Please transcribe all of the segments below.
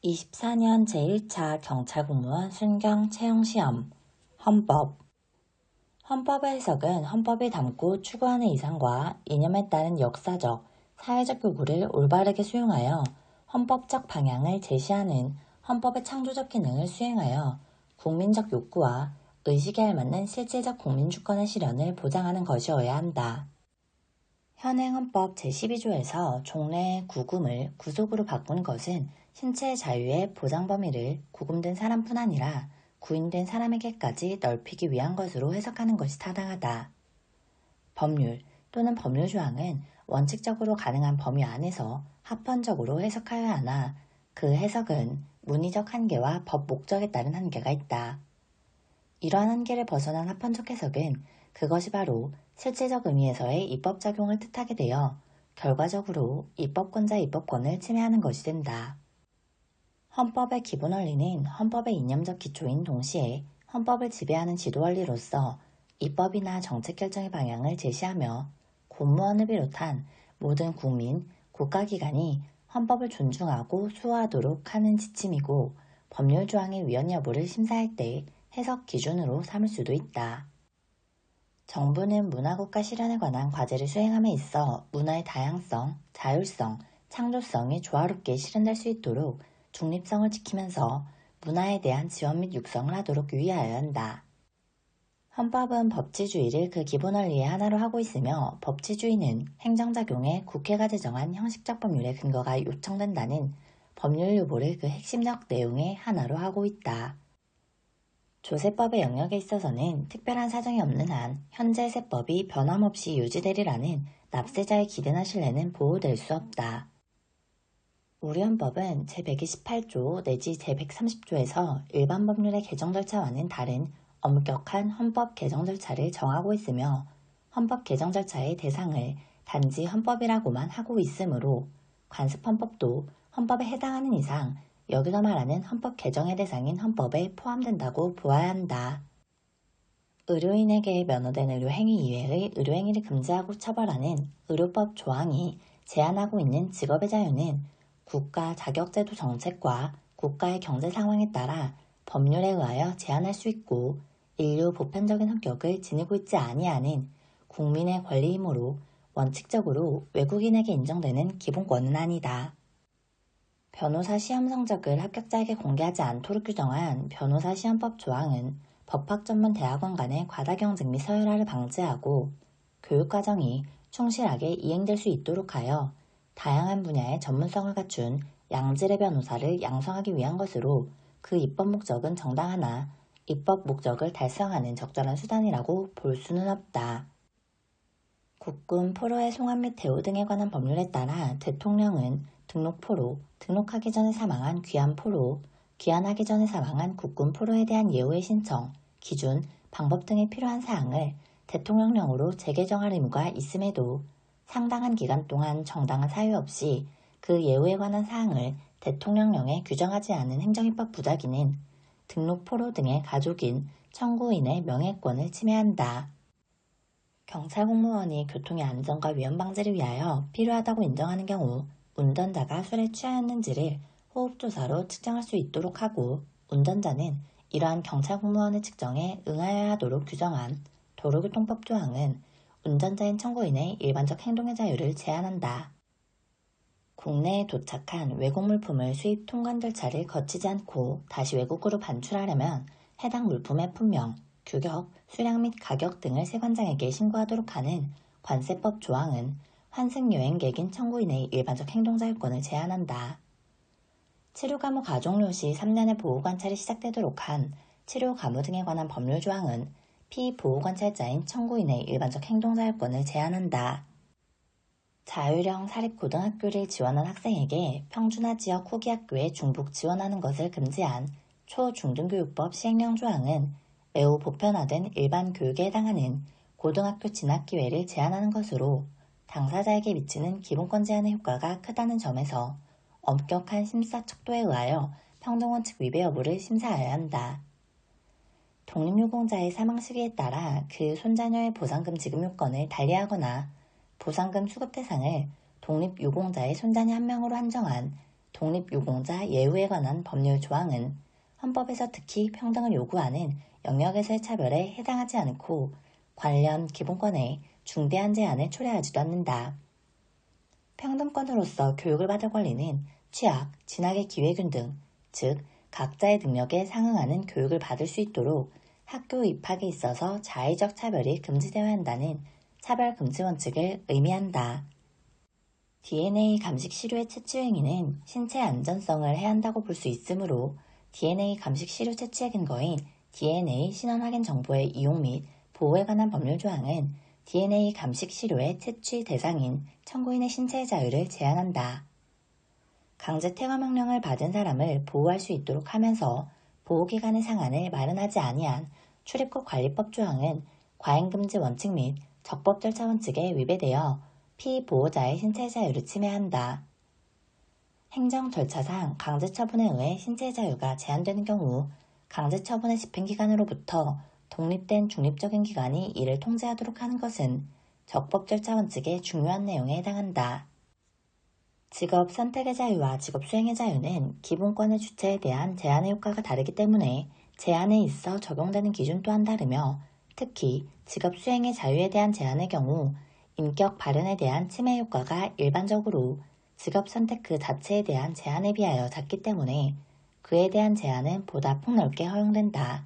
24년 제1차 경찰공무원 순경 채용시험 헌법 헌법의 해석은 헌법이 담고 추구하는 이상과 이념에 따른 역사적, 사회적 요구를 올바르게 수용하여 헌법적 방향을 제시하는 헌법의 창조적 기능을 수행하여 국민적 욕구와 의식에 알맞는 실질적 국민주권의 실현을 보장하는 것이어야 한다. 현행 헌법 제12조에서 종래의 구금을 구속으로 바꾼 것은 신체의 자유의 보장 범위를 구금된 사람뿐 아니라 구인된 사람에게까지 넓히기 위한 것으로 해석하는 것이 타당하다. 법률 또는 법률조항은 원칙적으로 가능한 범위 안에서 합헌적으로 해석하여야 하나 그 해석은 문의적 한계와 법 목적에 따른 한계가 있다. 이러한 한계를 벗어난 합헌적 해석은 그것이 바로 실질적 의미에서의 입법 작용을 뜻하게 되어 결과적으로 입법권자의 입법권을 침해하는 것이 된다. 헌법의 기본 원리는 헌법의 이념적 기초인 동시에 헌법을 지배하는 지도 원리로서 입법이나 정책 결정의 방향을 제시하며 공무원을 비롯한 모든 국민, 국가기관이 헌법을 존중하고 수호하도록 하는 지침이고 법률 조항의 위헌 여부를 심사할 때 해석 기준으로 삼을 수도 있다. 정부는 문화국가 실현에 관한 과제를 수행함에 있어 문화의 다양성, 자율성, 창조성이 조화롭게 실현될 수 있도록 중립성을 지키면서 문화에 대한 지원 및 육성을 하도록 유의하여야 한다. 헌법은 법치주의를 그 기본 원리의 하나로 하고 있으며 법치주의는 행정작용에 국회가 제정한 형식적 법률의 근거가 요청된다는 법률 요구를 그 핵심적 내용의 하나로 하고 있다. 조세법의 영역에 있어서는 특별한 사정이 없는 한 현재 세법이 변함없이 유지되리라는 납세자의 기대나 신뢰는 보호될 수 없다. 우리 헌법은 제128조 내지 제130조에서 일반 법률의 개정 절차와는 다른 엄격한 헌법 개정 절차를 정하고 있으며 헌법 개정 절차의 대상을 단지 헌법이라고만 하고 있으므로 관습헌법도 헌법에 해당하는 이상 여기서 말하는 헌법 개정의 대상인 헌법에 포함된다고 보아야 한다. 의료인에게 면허된 의료행위 이외의 의료행위를 금지하고 처벌하는 의료법 조항이 제한하고 있는 직업의 자유는 국가 자격제도 정책과 국가의 경제 상황에 따라 법률에 의하여 제한할 수 있고 인류 보편적인 성격을 지니고 있지 아니하는 국민의 권리이므로 원칙적으로 외국인에게 인정되는 기본권은 아니다. 변호사 시험 성적을 합격자에게 공개하지 않도록 규정한 변호사 시험법 조항은 법학 전문 대학원 간의 과다 경쟁 및 서열화를 방지하고 교육과정이 충실하게 이행될 수 있도록 하여 다양한 분야의 전문성을 갖춘 양질의 변호사를 양성하기 위한 것으로 그 입법 목적은 정당하나 입법 목적을 달성하는 적절한 수단이라고 볼 수는 없다. 국군 포로의 송환 및 대우 등에 관한 법률에 따라 대통령은 등록 포로, 등록하기 전에 사망한 귀한 포로, 귀환하기 전에 사망한 국군 포로에 대한 예우의 신청, 기준, 방법 등에 필요한 사항을 대통령령으로 재개정할 의무가 있음에도 상당한 기간 동안 정당한 사유 없이 그 예우에 관한 사항을 대통령령에 규정하지 않은 행정입법 부작위는 등록 포로 등의 가족인 청구인의 명예권을 침해한다. 경찰공무원이 교통의 안전과 위험 방지를 위하여 필요하다고 인정하는 경우 운전자가 술에 취하였는지를 호흡조사로 측정할 수 있도록 하고 운전자는 이러한 경찰공무원의 측정에 응하여야 하도록 규정한 도로교통법 조항은 운전자인 청구인의 일반적 행동의 자유를 제한한다. 국내에 도착한 외국 물품을 수입 통관 절차를 거치지 않고 다시 외국으로 반출하려면 해당 물품의 품명, 규격, 수량 및 가격 등을 세관장에게 신고하도록 하는 관세법 조항은 환승여행객인 청구인의 일반적 행동자유권을 제한한다. 치료가무 가족료 시 3년의 보호관찰이 시작되도록 한 치료가무 등에 관한 법률 조항은 피보호관찰자인 청구인의 일반적 행동자유권을 제한한다. 자율형 사립고등학교를 지원한 학생에게 평준화 지역 후기학교에 중복 지원하는 것을 금지한 초중등교육법 시행령 조항은 매우 보편화된 일반 교육에 해당하는 고등학교 진학 기회를 제한하는 것으로 당사자에게 미치는 기본권 제한의 효과가 크다는 점에서 엄격한 심사 척도에 의하여 평등원칙 위배 여부를 심사해야 한다. 독립유공자의 사망 시기에 따라 그 손자녀의 보상금 지급 요건을 달리하거나 보상금 수급 대상을 독립유공자의 손자녀 한 명으로 한정한 독립유공자 예우에 관한 법률 조항은 헌법에서 특히 평등을 요구하는 영역에서의 차별에 해당하지 않고 관련 기본권에 중대한 제한을 초래하지도 않는다. 평등권으로서 교육을 받을 권리는 취학, 진학의 기회균 등, 즉 각자의 능력에 상응하는 교육을 받을 수 있도록 학교 입학에 있어서 자의적 차별이 금지되어야 한다는 차별금지 원칙을 의미한다. DNA 감식 시료의 채취 행위는 신체 안전성을 해한다고 볼 수 있으므로 DNA 감식 시료 채취의 근거인 DNA 신원 확인 정보의 이용 및 보호에 관한 법률 조항은 DNA 감식 시료의 채취 대상인 청구인의 신체의 자유를 제한한다. 강제 퇴거 명령을 받은 사람을 보호할 수 있도록 하면서 보호기간의 상한을 마련하지 아니한 출입국 관리법 조항은 과잉금지 원칙 및 적법 절차 원칙에 위배되어 피보호자의 신체의 자유를 침해한다. 행정 절차상 강제처분에 의해 신체의 자유가 제한되는 경우 강제처분의 집행기관으로부터 독립된 중립적인 기관이 이를 통제하도록 하는 것은 적법 절차 원칙의 중요한 내용에 해당한다. 직업 선택의 자유와 직업 수행의 자유는 기본권의 주체에 대한 제한의 효과가 다르기 때문에 제한에 있어 적용되는 기준 또한 다르며 특히 직업 수행의 자유에 대한 제한의 경우 인격 발현에 대한 침해 효과가 일반적으로 직업 선택 그 자체에 대한 제한에 비하여 작기 때문에 그에 대한 제한은 보다 폭넓게 허용된다.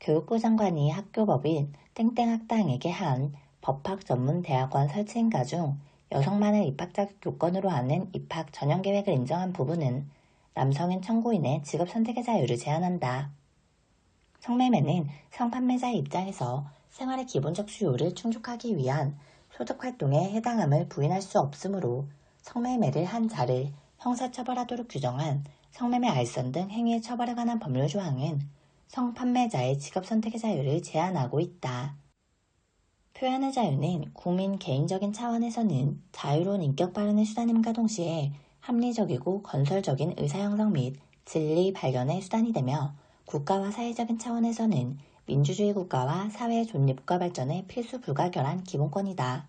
교육부 장관이 학교법인 땡땡학당에게 한 법학 전문 대학원 설치 인가 중 여성만을 입학 자격 요건으로 하는 입학 전형 계획을 인정한 부분은 남성인 청구인의 직업 선택의 자유를 제한한다. 성매매는 성판매자의 입장에서 생활의 기본적 수요를 충족하기 위한 소득활동에 해당함을 부인할 수 없으므로 성매매를 한 자를 형사처벌하도록 규정한 성매매 알선 등 행위의 처벌에 관한 법률 조항은 성판매자의 직업선택의 자유를 제한하고 있다. 표현의 자유는 국민 개인적인 차원에서는 자유로운 인격 발현의 수단임과 동시에 합리적이고 건설적인 의사형성 및 진리 발견의 수단이 되며 국가와 사회적인 차원에서는 민주주의 국가와 사회 존립과 발전의 필수 불가결한 기본권이다.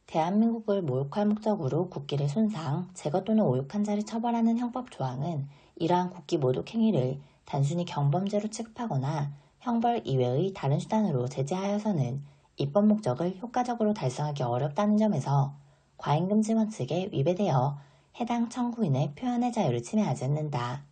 대한민국을 모욕할 목적으로 국기를 손상, 제거 또는 오욕한 자를 처벌하는 형법 조항은 이러한 국기 모독 행위를 단순히 경범죄로 취급하거나 형벌 이외의 다른 수단으로 제재하여서는 입법 목적을 효과적으로 달성하기 어렵다는 점에서 과잉금지 원칙에 위배되어 해당 청구인의 표현의 자유를 침해하지 않는다.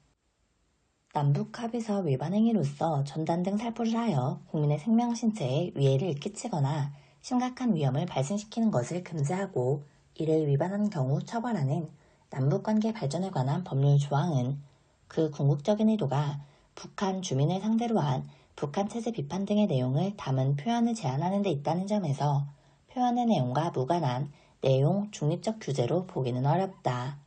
남북합의서 위반 행위로서 전단 등 살포를 하여 국민의 생명 신체에 위해를 끼치거나 심각한 위험을 발생시키는 것을 금지하고 이를 위반한 경우 처벌하는 남북관계 발전에 관한 법률 조항은 그 궁극적인 의도가 북한 주민을 상대로 한 북한 체제 비판 등의 내용을 담은 표현을 제한하는 데 있다는 점에서 표현의 내용과 무관한 내용 중립적 규제로 보기는 어렵다.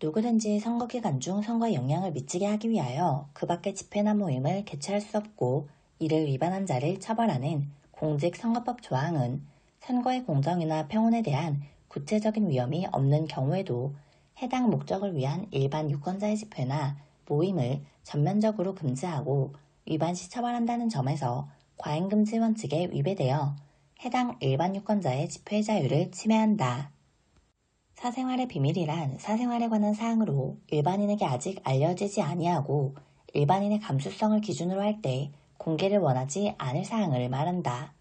누구든지 선거기간 중 선거에 영향을 미치게 하기 위하여 그 밖의 집회나 모임을 개최할 수 없고 이를 위반한 자를 처벌하는 공직선거법 조항은 선거의 공정이나 평온에 대한 구체적인 위험이 없는 경우에도 해당 목적을 위한 일반 유권자의 집회나 모임을 전면적으로 금지하고 위반 시 처벌한다는 점에서 과잉금지 원칙에 위배되어 해당 일반 유권자의 집회 자유를 침해한다. 사생활의 비밀이란 사생활에 관한 사항으로 일반인에게 아직 알려지지 아니하고 일반인의 감수성을 기준으로 할 때 공개를 원하지 않을 사항을 말한다.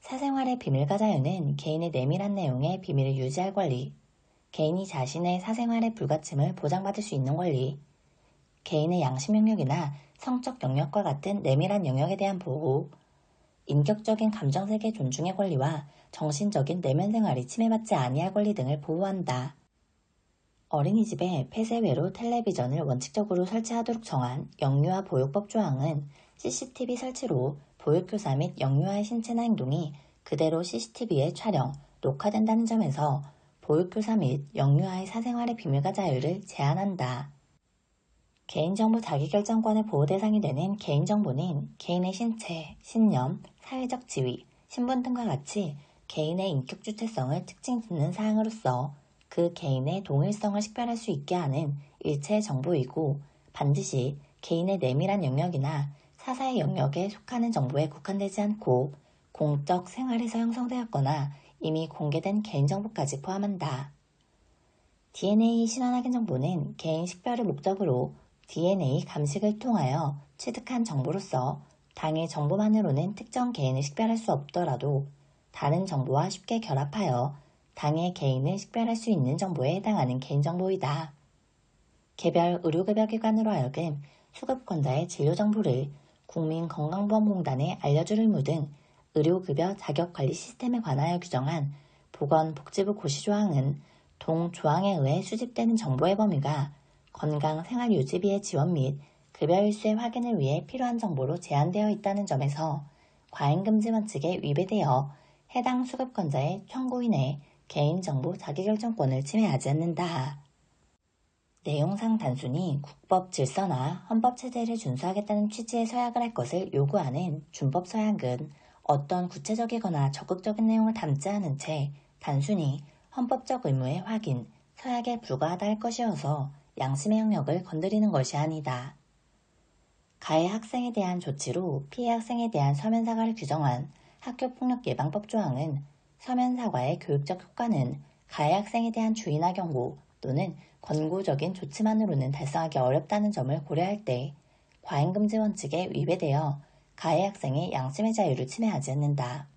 사생활의 비밀과 자유는 개인의 내밀한 내용의 비밀을 유지할 권리, 개인이 자신의 사생활의 불가침을 보장받을 수 있는 권리, 개인의 양심 영역이나 성적 영역과 같은 내밀한 영역에 대한 보호, 인격적인 감정세계 존중의 권리와 정신적인 내면 생활이 침해받지 아니할 권리 등을 보호한다. 어린이집에 폐쇄외로 텔레비전을 원칙적으로 설치하도록 정한 영유아 보육법 조항은 CCTV 설치로 보육교사 및 영유아의 신체나 행동이 그대로 CCTV에 촬영, 녹화된다는 점에서 보육교사 및 영유아의 사생활의 비밀과 자유를 제한한다. 개인정보 자기결정권의 보호 대상이 되는 개인정보는 개인의 신체, 신념, 사회적 지위, 신분 등과 같이 개인의 인격 주체성을 특징짓는 사항으로서 그 개인의 동일성을 식별할 수 있게 하는 일체의 정보이고 반드시 개인의 내밀한 영역이나 사사의 영역에 속하는 정보에 국한되지 않고 공적 생활에서 형성되었거나 이미 공개된 개인정보까지 포함한다. DNA 신원 확인 정보는 개인 식별을 목적으로 DNA 감식을 통하여 취득한 정보로서 당일 정보만으로는 특정 개인을 식별할 수 없더라도 다른 정보와 쉽게 결합하여 당의 개인을 식별할 수 있는 정보에 해당하는 개인정보이다. 개별 의료급여기관으로 하여금 수급권자의 진료정보를 국민건강보험공단에 알려줄 의무 등 의료급여 자격관리 시스템에 관하여 규정한 보건복지부 고시조항은 동조항에 의해 수집되는 정보의 범위가 건강생활유지비의 지원 및 급여일수의 확인을 위해 필요한 정보로 제한되어 있다는 점에서 과잉금지 원칙에 위배되어 해당 수급권자의 청구인의 개인정보 자기결정권을 침해하지 않는다. 내용상 단순히 국법 질서나 헌법 체제를 준수하겠다는 취지의 서약을 할 것을 요구하는 준법 서약은 어떤 구체적이거나 적극적인 내용을 담지 않은 채 단순히 헌법적 의무의 확인, 서약에 불과하다 할 것이어서 양심의 영역을 건드리는 것이 아니다. 가해 학생에 대한 조치로 피해 학생에 대한 서면 사과를 규정한 학교폭력 예방법 조항은 서면 사과의 교육적 효과는 가해 학생에 대한 주의나 경고 또는 권고적인 조치만으로는 달성하기 어렵다는 점을 고려할 때 과잉금지 원칙에 위배되어 가해 학생의 양심의 자유를 침해하지 않는다.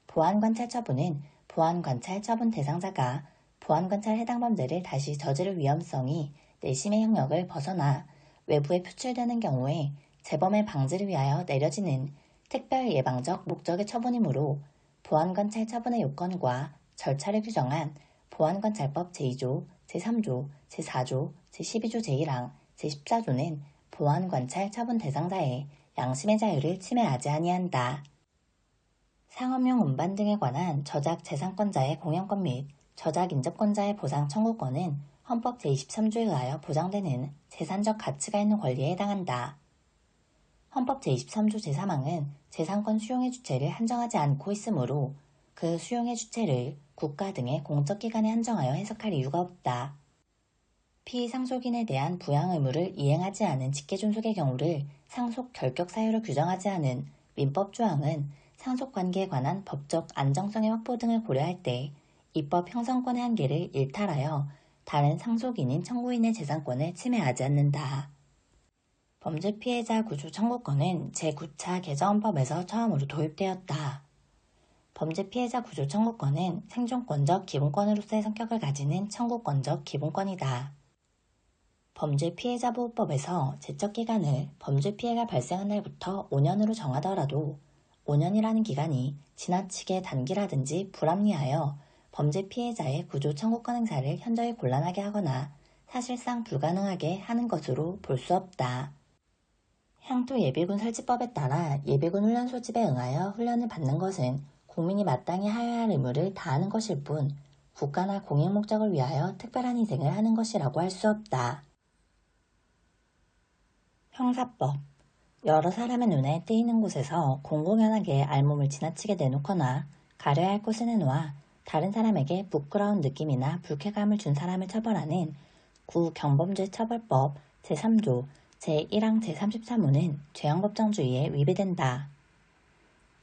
보안관찰 처분은 보안관찰 처분 대상자가 보안관찰 해당 범죄를 다시 저지를 위험성이 내심의 영역을 벗어나 외부에 표출되는 경우에 재범의 방지를 위하여 내려지는 특별 예방적 목적의 처분이므로 보안관찰 처분의 요건과 절차를 규정한 보안관찰법 제2조, 제3조, 제4조, 제12조 제1항, 제14조는 보안관찰 처분 대상자의 양심의 자유를 침해하지 아니한다. 상업용 음반 등에 관한 저작 재산권자의 공연권 및 저작 인접권자의 보상 청구권은 헌법 제23조에 의하여 보장되는 재산적 가치가 있는 권리에 해당한다. 헌법 제23조 제3항은 재산권 수용의 주체를 한정하지 않고 있으므로 그 수용의 주체를 국가 등의 공적기관에 한정하여 해석할 이유가 없다. 피상속인에 대한 부양 의무를 이행하지 않은 직계존속의 경우를 상속 결격 사유로 규정하지 않은 민법 조항은 상속관계에 관한 법적 안정성의 확보 등을 고려할 때 입법 형성권의 한계를 일탈하여 다른 상속인인 청구인의 재산권을 침해하지 않는다. 범죄 피해자 구조 청구권은 제9차 개정헌법에서 처음으로 도입되었다. 범죄 피해자 구조 청구권은 생존권적 기본권으로서의 성격을 가지는 청구권적 기본권이다. 범죄 피해자 보호법에서 제척기간을 범죄 피해가 발생한 날부터 5년으로 정하더라도 5년이라는 기간이 지나치게 단기라든지 불합리하여 범죄 피해자의 구조 청구권 행사를 현저히 곤란하게 하거나 사실상 불가능하게 하는 것으로 볼 수 없다. 향토 예비군 설치법에 따라 예비군 훈련 소집에 응하여 훈련을 받는 것은 국민이 마땅히 하여야 할 의무를 다하는 것일 뿐 국가나 공익 목적을 위하여 특별한 희생을 하는 것이라고 할 수 없다. 형사법 여러 사람의 눈에 띄이는 곳에서 공공연하게 알몸을 지나치게 내놓거나 가려야 할 곳에 내놓아 다른 사람에게 부끄러운 느낌이나 불쾌감을 준 사람을 처벌하는 구경범죄처벌법 제3조 제1항 제33호는 죄형법정주의에 위배된다.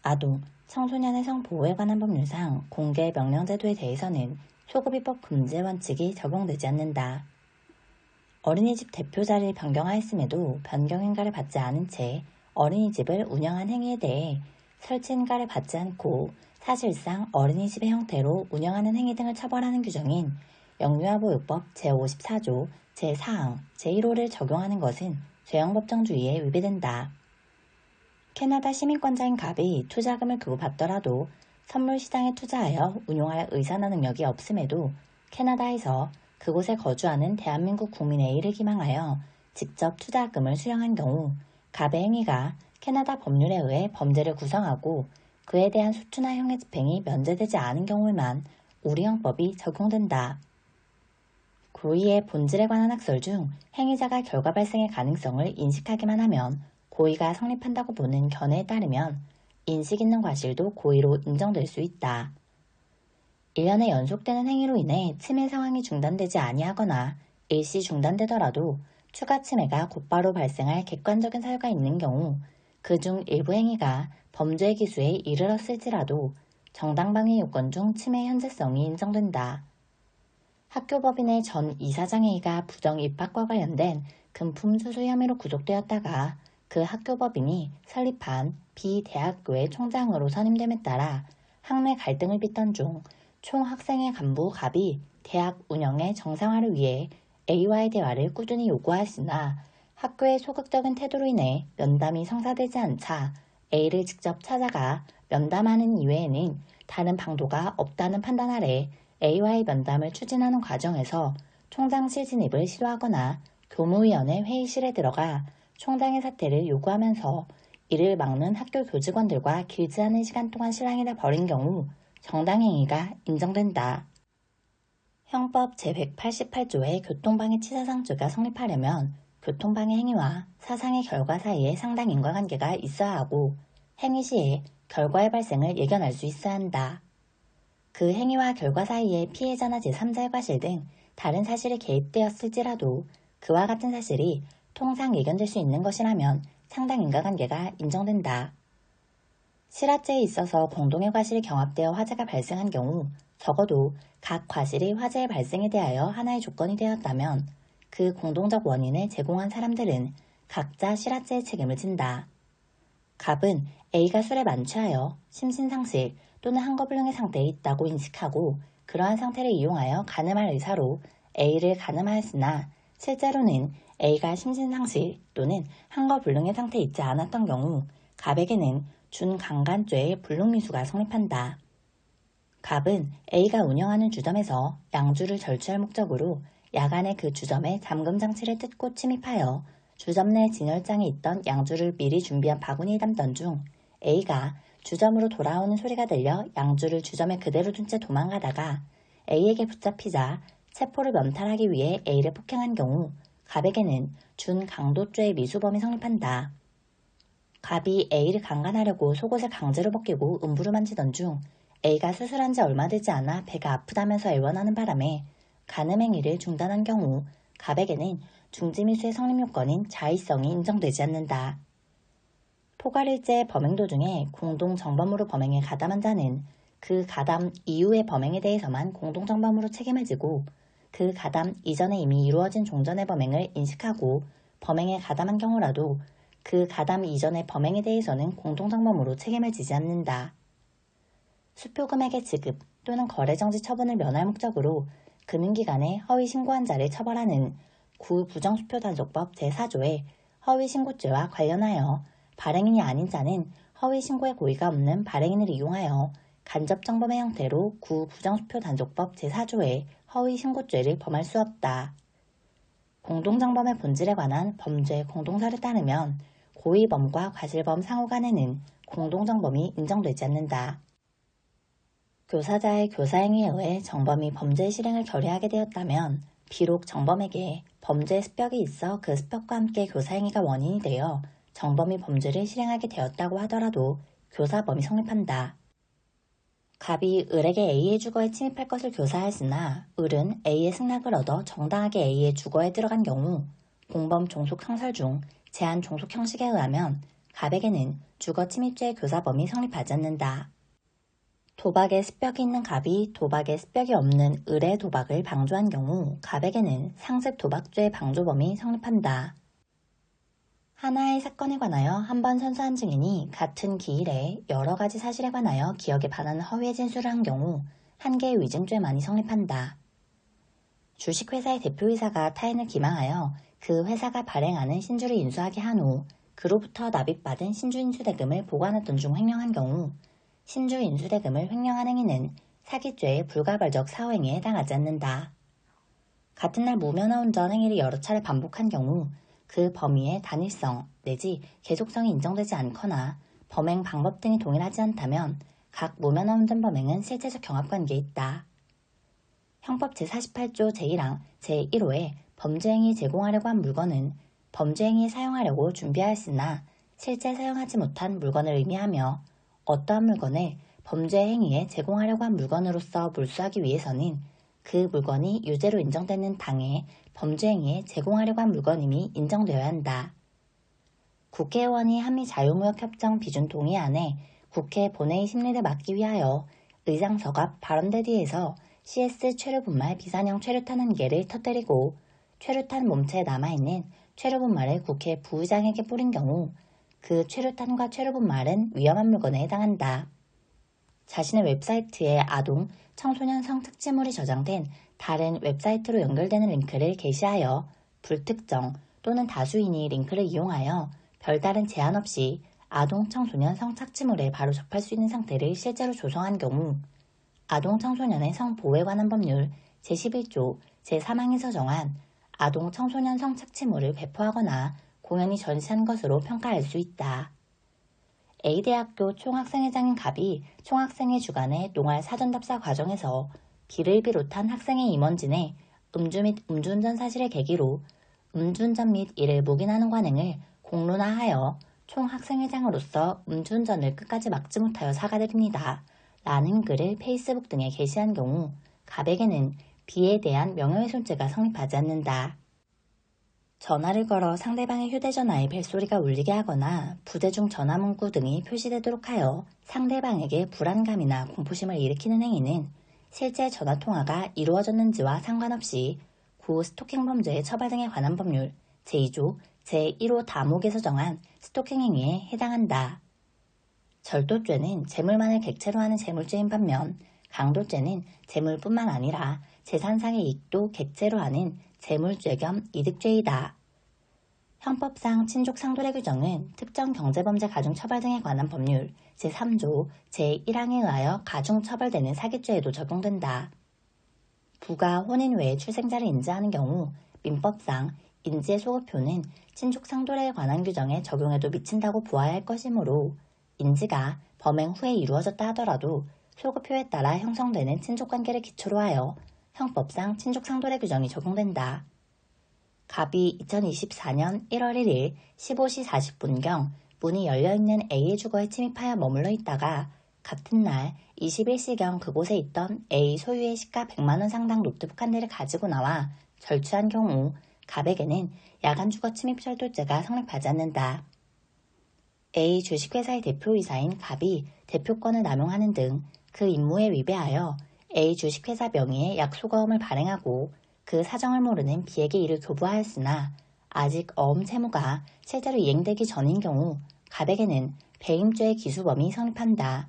아동, 청소년의 성보호에 관한 법률상 공개 명령제도에 대해서는 소급입법 금지 원칙이 적용되지 않는다. 어린이집 대표자를 변경하였음에도 변경인가를 받지 않은 채 어린이집을 운영한 행위에 대해 설치인가를 받지 않고 사실상 어린이집의 형태로 운영하는 행위 등을 처벌하는 규정인 영유아보호법 제54조 제4항 제1호를 적용하는 것은 죄형법정주의에 위배된다. 캐나다 시민권자인 갑이 투자금을 교부받더라도 선물 시장에 투자하여 운용할 의사나 능력이 없음에도 캐나다에서 그곳에 거주하는 대한민국 국민의 A를 기망하여 직접 투자금을 수령한 경우 갑의 행위가 캐나다 법률에 의해 범죄를 구성하고 그에 대한 수투나 형의 집행이 면제되지 않은 경우에만 우리 형법이 적용된다. 고의의 본질에 관한 학설 중 행위자가 결과 발생의 가능성을 인식하기만 하면 고의가 성립한다고 보는 견해에 따르면 인식 있는 과실도 고의로 인정될 수 있다. 1년에 연속되는 행위로 인해 침해 상황이 중단되지 아니하거나 일시 중단되더라도 추가 침해가 곧바로 발생할 객관적인 사유가 있는 경우 그중 일부 행위가 범죄의 기수에 이르렀을지라도 정당방위 요건 중 침해 현재성이 인정된다. 학교법인의 전 이사장 A가 부정 입학과 관련된 금품 수수 혐의로 구속되었다가 그 학교법인이 설립한 B대학교의 총장으로 선임됨에 따라 학내 갈등을 빚던 중 총학생회 간부 갑이 대학 운영의 정상화를 위해 A와의 대화를 꾸준히 요구하였으나 학교의 소극적인 태도로 인해 면담이 성사되지 않자 A를 직접 찾아가 면담하는 이외에는 다른 방도가 없다는 판단 아래 A와의 면담을 추진하는 과정에서 총장실 진입을 시도하거나 교무위원회 회의실에 들어가 총장의 사퇴를 요구하면서 이를 막는 학교 교직원들과 길지 않은 시간 동안 실랑이를 벌인 경우 정당행위가 인정된다. 형법 제188조의 교통방해치사상죄가 성립하려면 교통방해 행위와 사상의 결과 사이에 상당 인과관계가 있어야 하고 행위 시에 결과의 발생을 예견할 수 있어야 한다. 그 행위와 결과 사이에 피해자나 제3자의 과실 등 다른 사실이 개입되었을지라도 그와 같은 사실이 통상 예견될 수 있는 것이라면 상당 인과관계가 인정된다. 실화죄에 있어서 공동의 과실이 경합되어 화재가 발생한 경우 적어도 각 과실이 화재의 발생에 대하여 하나의 조건이 되었다면 그 공동적 원인을 제공한 사람들은 각자 실화죄의 책임을 진다. 갑은 A가 술에 만취하여 심신상실 또는 한거불능의 상태에 있다고 인식하고 그러한 상태를 이용하여 간음할 의사로 A를 간음하였으나 실제로는 A가 심신상실 또는 한거불능의 상태에 있지 않았던 경우 갑에게는 준강간죄의 불능미수가 성립한다. 갑은 A가 운영하는 주점에서 양주를 절취할 목적으로 야간에 그 주점에 잠금장치를 뜯고 침입하여 주점 내 진열장에 있던 양주를 미리 준비한 바구니에 담던 중 A가 주점으로 돌아오는 소리가 들려 양주를 주점에 그대로 둔 채 도망가다가 A에게 붙잡히자 체포를 면탈하기 위해 A를 폭행한 경우 갑에게는 준강도죄의 미수범이 성립한다. 갑이 A를 강간하려고 속옷을 강제로 벗기고 음부를 만지던 중 A가 수술한 지 얼마 되지 않아 배가 아프다면서 애원하는 바람에 간음 행위를 중단한 경우 갑에게는 중지미수의 성립 요건인 자의성이 인정되지 않는다. 포괄일제 범행 도중에 공동정범으로 범행에 가담한 자는 그 가담 이후의 범행에 대해서만 공동정범으로 책임을 지고 그 가담 이전에 이미 이루어진 종전의 범행을 인식하고 범행에 가담한 경우라도 그 가담 이전의 범행에 대해서는 공동정범으로 책임을 지지 않는다. 수표금액의 지급 또는 거래정지 처분을 면할 목적으로 금융기관에 허위신고한 자를 처벌하는 구부정수표단속법 제4조의 허위신고죄와 관련하여 발행인이 아닌 자는 허위신고의 고의가 없는 발행인을 이용하여 간접정범의 형태로 구부정수표단속법 제4조의 허위신고죄를 범할 수 없다. 공동정범의 본질에 관한 범죄 공동설에 따르면 고의범과 과실범 상호 간에는 공동정범이 인정되지 않는다. 교사자의 교사행위에 의해 정범이 범죄의 실행을 결의하게 되었다면 비록 정범에게 범죄의 습벽이 있어 그 습벽과 함께 교사행위가 원인이 되어 정범이 범죄를 실행하게 되었다고 하더라도 교사범이 성립한다. 갑이 을에게 A의 주거에 침입할 것을 교사하였으나 을은 A의 승낙을 얻어 정당하게 A의 주거에 들어간 경우 공범 종속 상설 중 제한 종속 형식에 의하면 갑에게는 주거 침입죄의 교사범이 성립하지 않는다. 도박에 습벽이 있는 갑이 도박에 습벽이 없는 을의 도박을 방조한 경우 갑에게는 상습 도박죄의 방조범이 성립한다. 하나의 사건에 관하여 한 번 선서한 증인이 같은 기일에 여러 가지 사실에 관하여 기억에 반하는 허위의 진술을 한 경우 한 개의 위증죄만이 성립한다. 주식회사의 대표이사가 타인을 기망하여 그 회사가 발행하는 신주를 인수하게 한 후 그로부터 납입받은 신주 인수대금을 보관하던 중 횡령한 경우 신주 인수대금을 횡령한 행위는 사기죄의 불가발적 사후행위에 해당하지 않는다. 같은 날 무면허 운전 행위를 여러 차례 반복한 경우 그 범위의 단일성 내지 계속성이 인정되지 않거나 범행 방법 등이 동일하지 않다면 각 무면허 운전 범행은 실체적 경합관계에 있다. 형법 제48조 제1항 제1호에 범죄행위 제공하려고 한 물건은 범죄행위에 사용하려고 준비하였으나 실제 사용하지 못한 물건을 의미하며 어떠한 물건을 범죄행위에 제공하려고 한 물건으로서 몰수하기 위해서는 그 물건이 유죄로 인정되는 당해 범죄행위에 제공하려고 한 물건임이 인정되어야 한다. 국회의원이 한미자유무역협정 비준 동의안에 국회 본회의 심리를 막기 위하여 의장석 앞 발언대 뒤에서 CS 최루분말 비산형 최루탄 1개를 터뜨리고 최루탄 몸체에 남아있는 최루분말을 국회 부의장에게 뿌린 경우 그 최루탄과 최루분말은 위험한 물건에 해당한다. 자신의 웹사이트에 아동, 청소년 성착취물이 저장된 다른 웹사이트로 연결되는 링크를 게시하여 불특정 또는 다수인이 링크를 이용하여 별다른 제한 없이 아동, 청소년 성착취물에 바로 접할 수 있는 상태를 실제로 조성한 경우 아동, 청소년의 성보호에 관한 법률 제11조 제3항에서 정한 아동, 청소년 성착취물을 배포하거나 공연히 전시한 것으로 평가할 수 있다. A대학교 총학생회장인 갑이 총학생회 주관의 농활 사전답사 과정에서 B를 비롯한 학생의 임원진의 음주 및 음주운전 사실을 계기로 음주운전 및 이를 묵인하는 관행을 공론화하여 총학생회장으로서 음주운전을 끝까지 막지 못하여 사과드립니다. 라는 글을 페이스북 등에 게시한 경우 갑에게는 B에 대한 명예훼손죄가 성립하지 않는다. 전화를 걸어 상대방의 휴대전화에 벨소리가 울리게 하거나 부재중 전화문구 등이 표시되도록 하여 상대방에게 불안감이나 공포심을 일으키는 행위는 실제 전화통화가 이루어졌는지와 상관없이 구 스토킹 범죄의 처벌 등에 관한 법률 제2조 제1호 다목에서 정한 스토킹 행위에 해당한다. 절도죄는 재물만을 객체로 하는 재물죄인 반면 강도죄는 재물뿐만 아니라 재산상의 이익도 객체로 하는 재물죄 겸 이득죄이다. 형법상 친족상도례 규정은 특정 경제범죄 가중처벌 등에 관한 법률 제3조 제1항에 의하여 가중처벌되는 사기죄에도 적용된다. 부가 혼인 외에 출생자를 인지하는 경우 민법상 인지의 소급표는 친족상도례에 관한 규정에 적용에도 미친다고 보아야 할 것이므로 인지가 범행 후에 이루어졌다 하더라도 소급표에 따라 형성되는 친족관계를 기초로 하여 형법상 친족상도례 규정이 적용된다. 갑이 2024년 1월 1일 15시 40분경 문이 열려있는 A의 주거에 침입하여 머물러 있다가 같은 날 21시경 그곳에 있던 A 소유의 시가 100만원 상당 노트북 한 대를 가지고 나와 절취한 경우 갑에게는 야간 주거 침입 절도죄가 성립하지 않는다. A 주식회사의 대표이사인 갑이 대표권을 남용하는 등 그 임무에 위배하여 A 주식회사 명의의 약속어음을 발행하고 그 사정을 모르는 B에게 이를 교부하였으나 아직 어음 채무가 실제로 이행되기 전인 경우 갑에게는 배임죄의 기수범이 성립한다.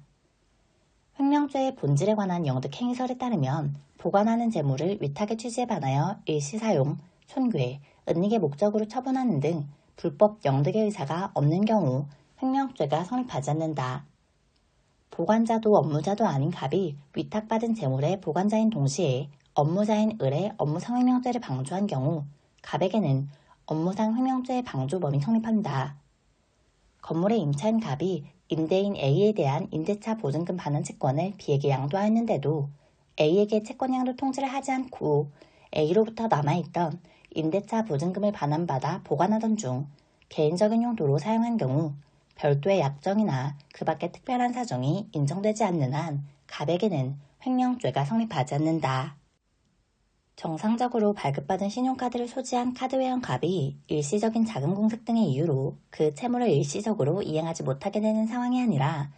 횡령죄의 본질에 관한 영득 행위설에 따르면 보관하는 재물을 위탁의 취지에 반하여 일시사용, 손괴, 은닉의 목적으로 처분하는 등 불법 영득의 의사가 없는 경우 횡령죄가 성립하지 않는다. 보관자도 업무자도 아닌 갑이 위탁받은 재물의 보관자인 동시에 업무자인 을의 업무상 횡령죄를 방조한 경우 갑에게는 업무상 횡령죄의 방조범이 성립한다. 건물에 임차인 갑이 임대인 A에 대한 임대차 보증금 반환 채권을 B에게 양도하였는데도 A에게 채권 양도 통지를 하지 않고 A로부터 남아있던 임대차 보증금을 반환받아 보관하던 중 개인적인 용도로 사용한 경우 별도의 약정이나 그 밖의 특별한 사정이 인정되지 않는 한 갑에게는 횡령죄가 성립하지 않는다. 정상적으로 발급받은 신용카드를 소지한 카드회원 갑이 일시적인 자금 공색 등의 이유로 그 채무를 일시적으로 이행하지 못하게 되는 상황이 아니라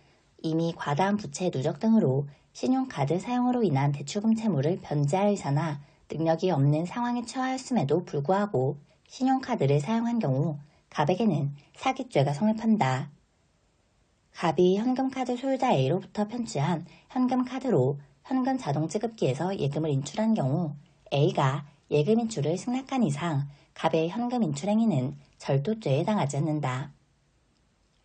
이미 과다한 부채 누적 등으로 신용카드 사용으로 인한 대출금 채무를 변제할 의사나 능력이 없는 상황에 처하였음에도 불구하고 신용카드를 사용한 경우 갑에게는 사기죄가 성립한다. 갑이 현금카드 소유자 A로부터 편취한 현금카드로 현금 자동지급기에서 예금을 인출한 경우 A가 예금 인출을 승낙한 이상 갑의 현금 인출 행위는 절도죄에 해당하지 않는다.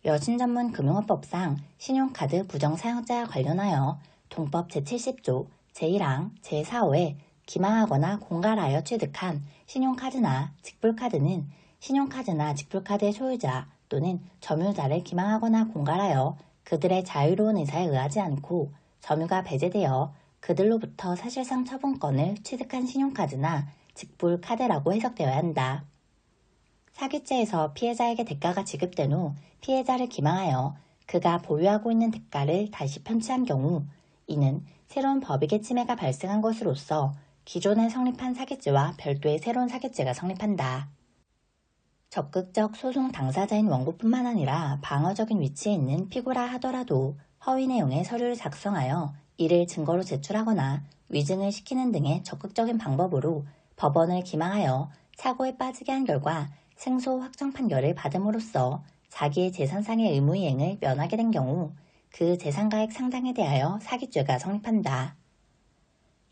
여신전문금융업법상 신용카드 부정사용자와 관련하여 동법 제70조 제1항 제4호에 기망하거나 공갈하여 취득한 신용카드나 직불카드는 신용카드나 직불카드의 소유자 또는 점유자를 기망하거나 공갈하여 그들의 자유로운 의사에 의하지 않고 점유가 배제되어 그들로부터 사실상 처분권을 취득한 신용카드나 직불카드라고 해석되어야 한다. 사기죄에서 피해자에게 대가가 지급된 후 피해자를 기망하여 그가 보유하고 있는 대가를 다시 편취한 경우 이는 새로운 법익의 침해가 발생한 것으로서 기존에 성립한 사기죄와 별도의 새로운 사기죄가 성립한다. 적극적 소송 당사자인 원고뿐만 아니라 방어적인 위치에 있는 피고라 하더라도 허위 내용의 서류를 작성하여 이를 증거로 제출하거나 위증을 시키는 등의 적극적인 방법으로 법원을 기망하여 사고에 빠지게 한 결과 승소 확정 판결을 받음으로써 자기의 재산상의 의무이행을 면하게 된 경우 그 재산가액 상당에 대하여 사기죄가 성립한다.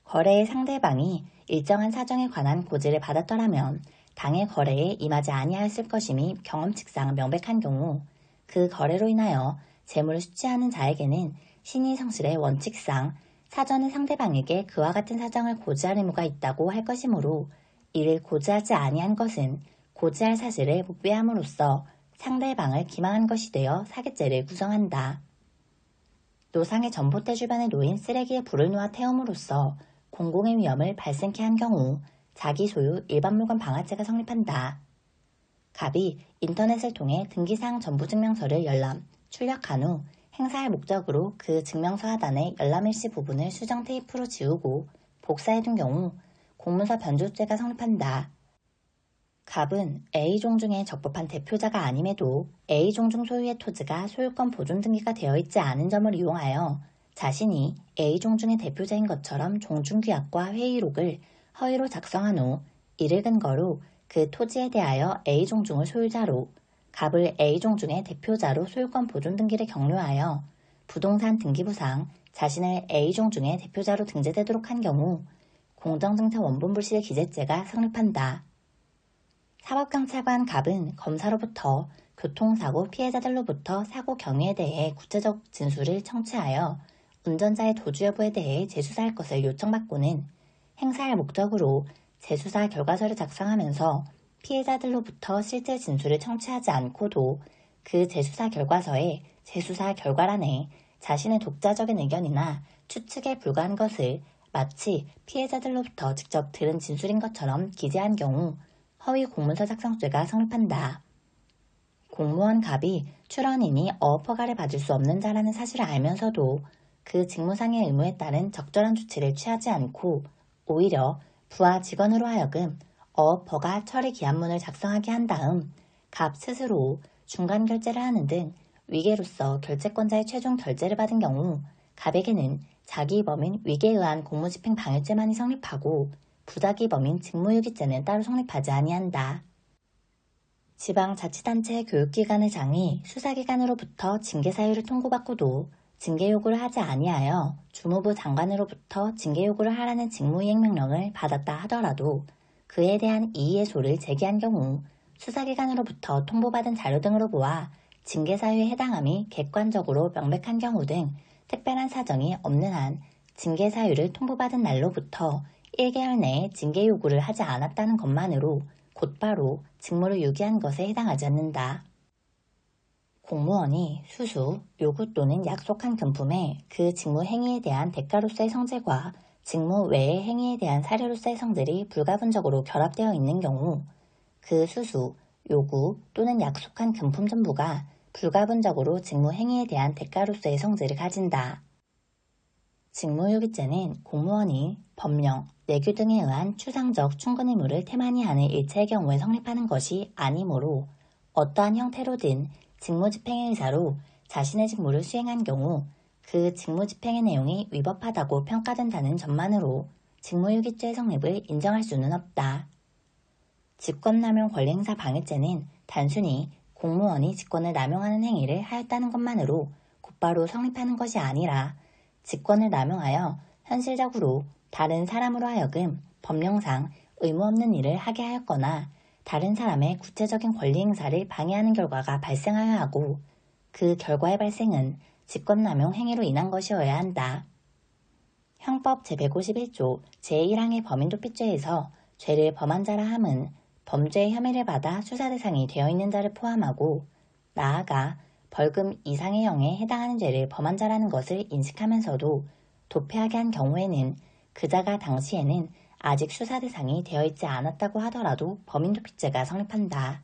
거래의 상대방이 일정한 사정에 관한 고지를 받았더라면 당의 거래에 임하지 아니하였을 것임이 경험칙상 명백한 경우 그 거래로 인하여 재물을 수취하는 자에게는 신의성실의 원칙상 사전에 상대방에게 그와 같은 사정을 고지할 의무가 있다고 할 것이므로 이를 고지하지 아니한 것은 고지할 사실을 못배함으로써 상대방을 기망한 것이 되어 사기죄를 구성한다. 노상의 전봇대 주변에 놓인 쓰레기에 불을 놓아 태움으로써 공공의 위험을 발생케 한 경우 자기 소유 일반 물건 방화죄가 성립한다. 갑이 인터넷을 통해 등기사항 전부증명서를 열람, 출력한 후 행사할 목적으로 그 증명서 하단의 열람일시 부분을 수정 테이프로 지우고 복사해둔 경우 공문서 변조죄가 성립한다. 갑은 A종 중에 적법한 대표자가 아님에도 A종 중 소유의 토지가 소유권 보존 등기가 되어 있지 않은 점을 이용하여 자신이 A종 중의 대표자인 것처럼 종중규약과 회의록을 허위로 작성한 후 이를 근거로 그 토지에 대하여 A종 중을 소유자로 갑을 A종 중의 대표자로 소유권 보존 등기를 격려하여 부동산 등기부상 자신을 A종 중의 대표자로 등재되도록 한 경우 공정증차 원본불실 기재죄가 성립한다. 사법경찰관 갑은 검사로부터 교통사고 피해자들로부터 사고 경위에 대해 구체적 진술을 청취하여 운전자의 도주 여부에 대해 재수사할 것을 요청받고는 행사할 목적으로 재수사 결과서를 작성하면서 피해자들로부터 실제 진술을 청취하지 않고도 그 재수사 결과서에 재수사 결과란에 자신의 독자적인 의견이나 추측에 불과한 것을 마치 피해자들로부터 직접 들은 진술인 것처럼 기재한 경우 허위 공문서 작성죄가 성립한다. 공무원 갑이 출원인이 어업허가를 받을 수 없는 자라는 사실을 알면서도 그 직무상의 의무에 따른 적절한 조치를 취하지 않고 오히려 부하 직원으로 하여금 어업허가 처리 기한문을 작성하게 한 다음 갑 스스로 중간 결제를 하는 등 위계로서 결제권자의 최종 결제를 받은 경우 갑에게는 자기 범인 위계에 의한 공무집행 방해죄만이 성립하고 부작위 범인 직무유기죄는 따로 성립하지 아니한다. 지방자치단체 교육기관의 장이 수사기관으로부터 징계사유를 통고받고도 징계요구를 하지 아니하여 주무부 장관으로부터 징계요구를 하라는 직무이행명령을 받았다 하더라도 그에 대한 이의의소를 제기한 경우 수사기관으로부터 통보받은 자료 등으로 보아 징계사유에 해당함이 객관적으로 명백한 경우 등 특별한 사정이 없는 한 징계사유를 통보받은 날로부터 1개월 내에 징계 요구를 하지 않았다는 것만으로 곧바로 직무를 유기한 것에 해당하지 않는다. 공무원이 수수, 요구 또는 약속한 금품에 그 직무 행위에 대한 대가로서의 성질과 직무 외의 행위에 대한 사료로서의 성질이 불가분적으로 결합되어 있는 경우 그 수수, 요구 또는 약속한 금품 전부가 불가분적으로 직무 행위에 대한 대가로서의 성질을 가진다. 직무유기죄는 공무원이 법령, 내규 등에 의한 추상적 충분 의무를 태만히 하는 일체의 경우에 성립하는 것이 아니므로 어떠한 형태로든 직무집행의 의사로 자신의 직무를 수행한 경우 그 직무집행의 내용이 위법하다고 평가된다는 점만으로 직무유기죄의 성립을 인정할 수는 없다. 직권남용 권리행사 방해죄는 단순히 공무원이 직권을 남용하는 행위를 하였다는 것만으로 곧바로 성립하는 것이 아니라 직권을 남용하여 현실적으로 다른 사람으로 하여금 법령상 의무 없는 일을 하게 하였거나 다른 사람의 구체적인 권리 행사를 방해하는 결과가 발생하여야 하고 그 결과의 발생은 직권남용 행위로 인한 것이어야 한다. 형법 제151조 제1항의 범인도피죄에서 죄를 범한 자라 함은 범죄의 혐의를 받아 수사 대상이 되어 있는 자를 포함하고 나아가 벌금 이상의 형에 해당하는 죄를 범한 자라는 것을 인식하면서도 도피하게 한 경우에는 그자가 당시에는 아직 수사 대상이 되어 있지 않았다고 하더라도 범인도피죄가 성립한다.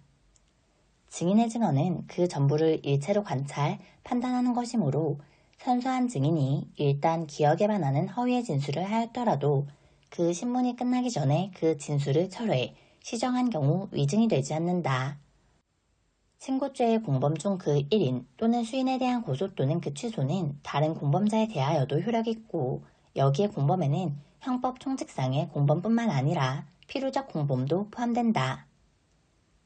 증인의 증언은 그 전부를 일체로 관찰, 판단하는 것이므로 선소한 증인이 일단 기억에 반하는 허위의 진술을 하였더라도 그 신문이 끝나기 전에 그 진술을 철회, 시정한 경우 위증이 되지 않는다. 친고죄의 공범 중 그 1인 또는 수인에 대한 고소 또는 그 취소는 다른 공범자에 대하여도 효력이 있고, 여기에 공범에는 형법 총칙상의 공범뿐만 아니라 필요적 공범도 포함된다.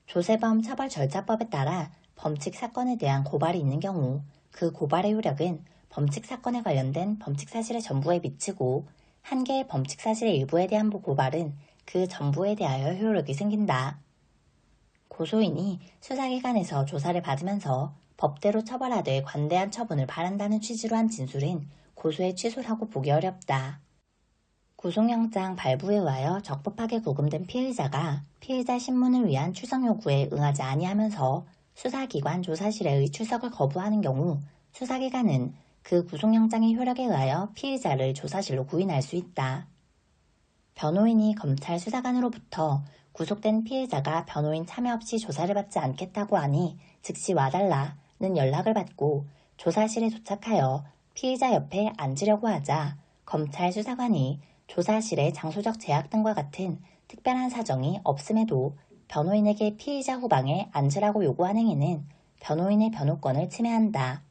조세범 처벌절차법에 따라 범칙 사건에 대한 고발이 있는 경우 그 고발의 효력은 범칙 사건에 관련된 범칙 사실의 전부에 미치고, 한 개의 범칙 사실의 일부에 대한 고발은 그 전부에 대하여 효력이 생긴다. 고소인이 수사기관에서 조사를 받으면서 법대로 처벌하되 관대한 처분을 바란다는 취지로 한 진술은 고소의 취소라고 보기 어렵다. 구속영장 발부에 의하여 적법하게 구금된 피의자가 피의자 신문을 위한 출석 요구에 응하지 아니하면서 수사기관 조사실의 출석을 거부하는 경우 수사기관은 그 구속영장의 효력에 의하여 피의자를 조사실로 구인할 수 있다. 변호인이 검찰 수사관으로부터 구속된 피해자가 변호인 참여 없이 조사를 받지 않겠다고 하니 즉시 와달라는 연락을 받고 조사실에 도착하여 피의자 옆에 앉으려고 하자 검찰 수사관이 조사실의 장소적 제약 등과 같은 특별한 사정이 없음에도 변호인에게 피의자 후방에 앉으라고 요구한 행위는 변호인의 변호권을 침해한다.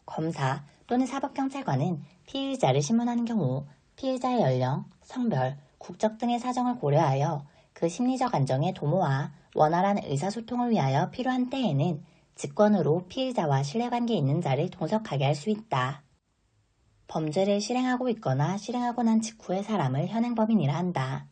검사 또는 사법경찰관은 피의자를 신문하는 경우 피의자의 연령, 성별, 국적 등의 사정을 고려하여 그 심리적 안정의 도모와 원활한 의사소통을 위하여 필요한 때에는 직권으로 피의자와 신뢰관계에 있는 자를 동석하게 할 수 있다. 범죄를 실행하고 있거나 실행하고 난 직후의 사람을 현행범인이라 한다.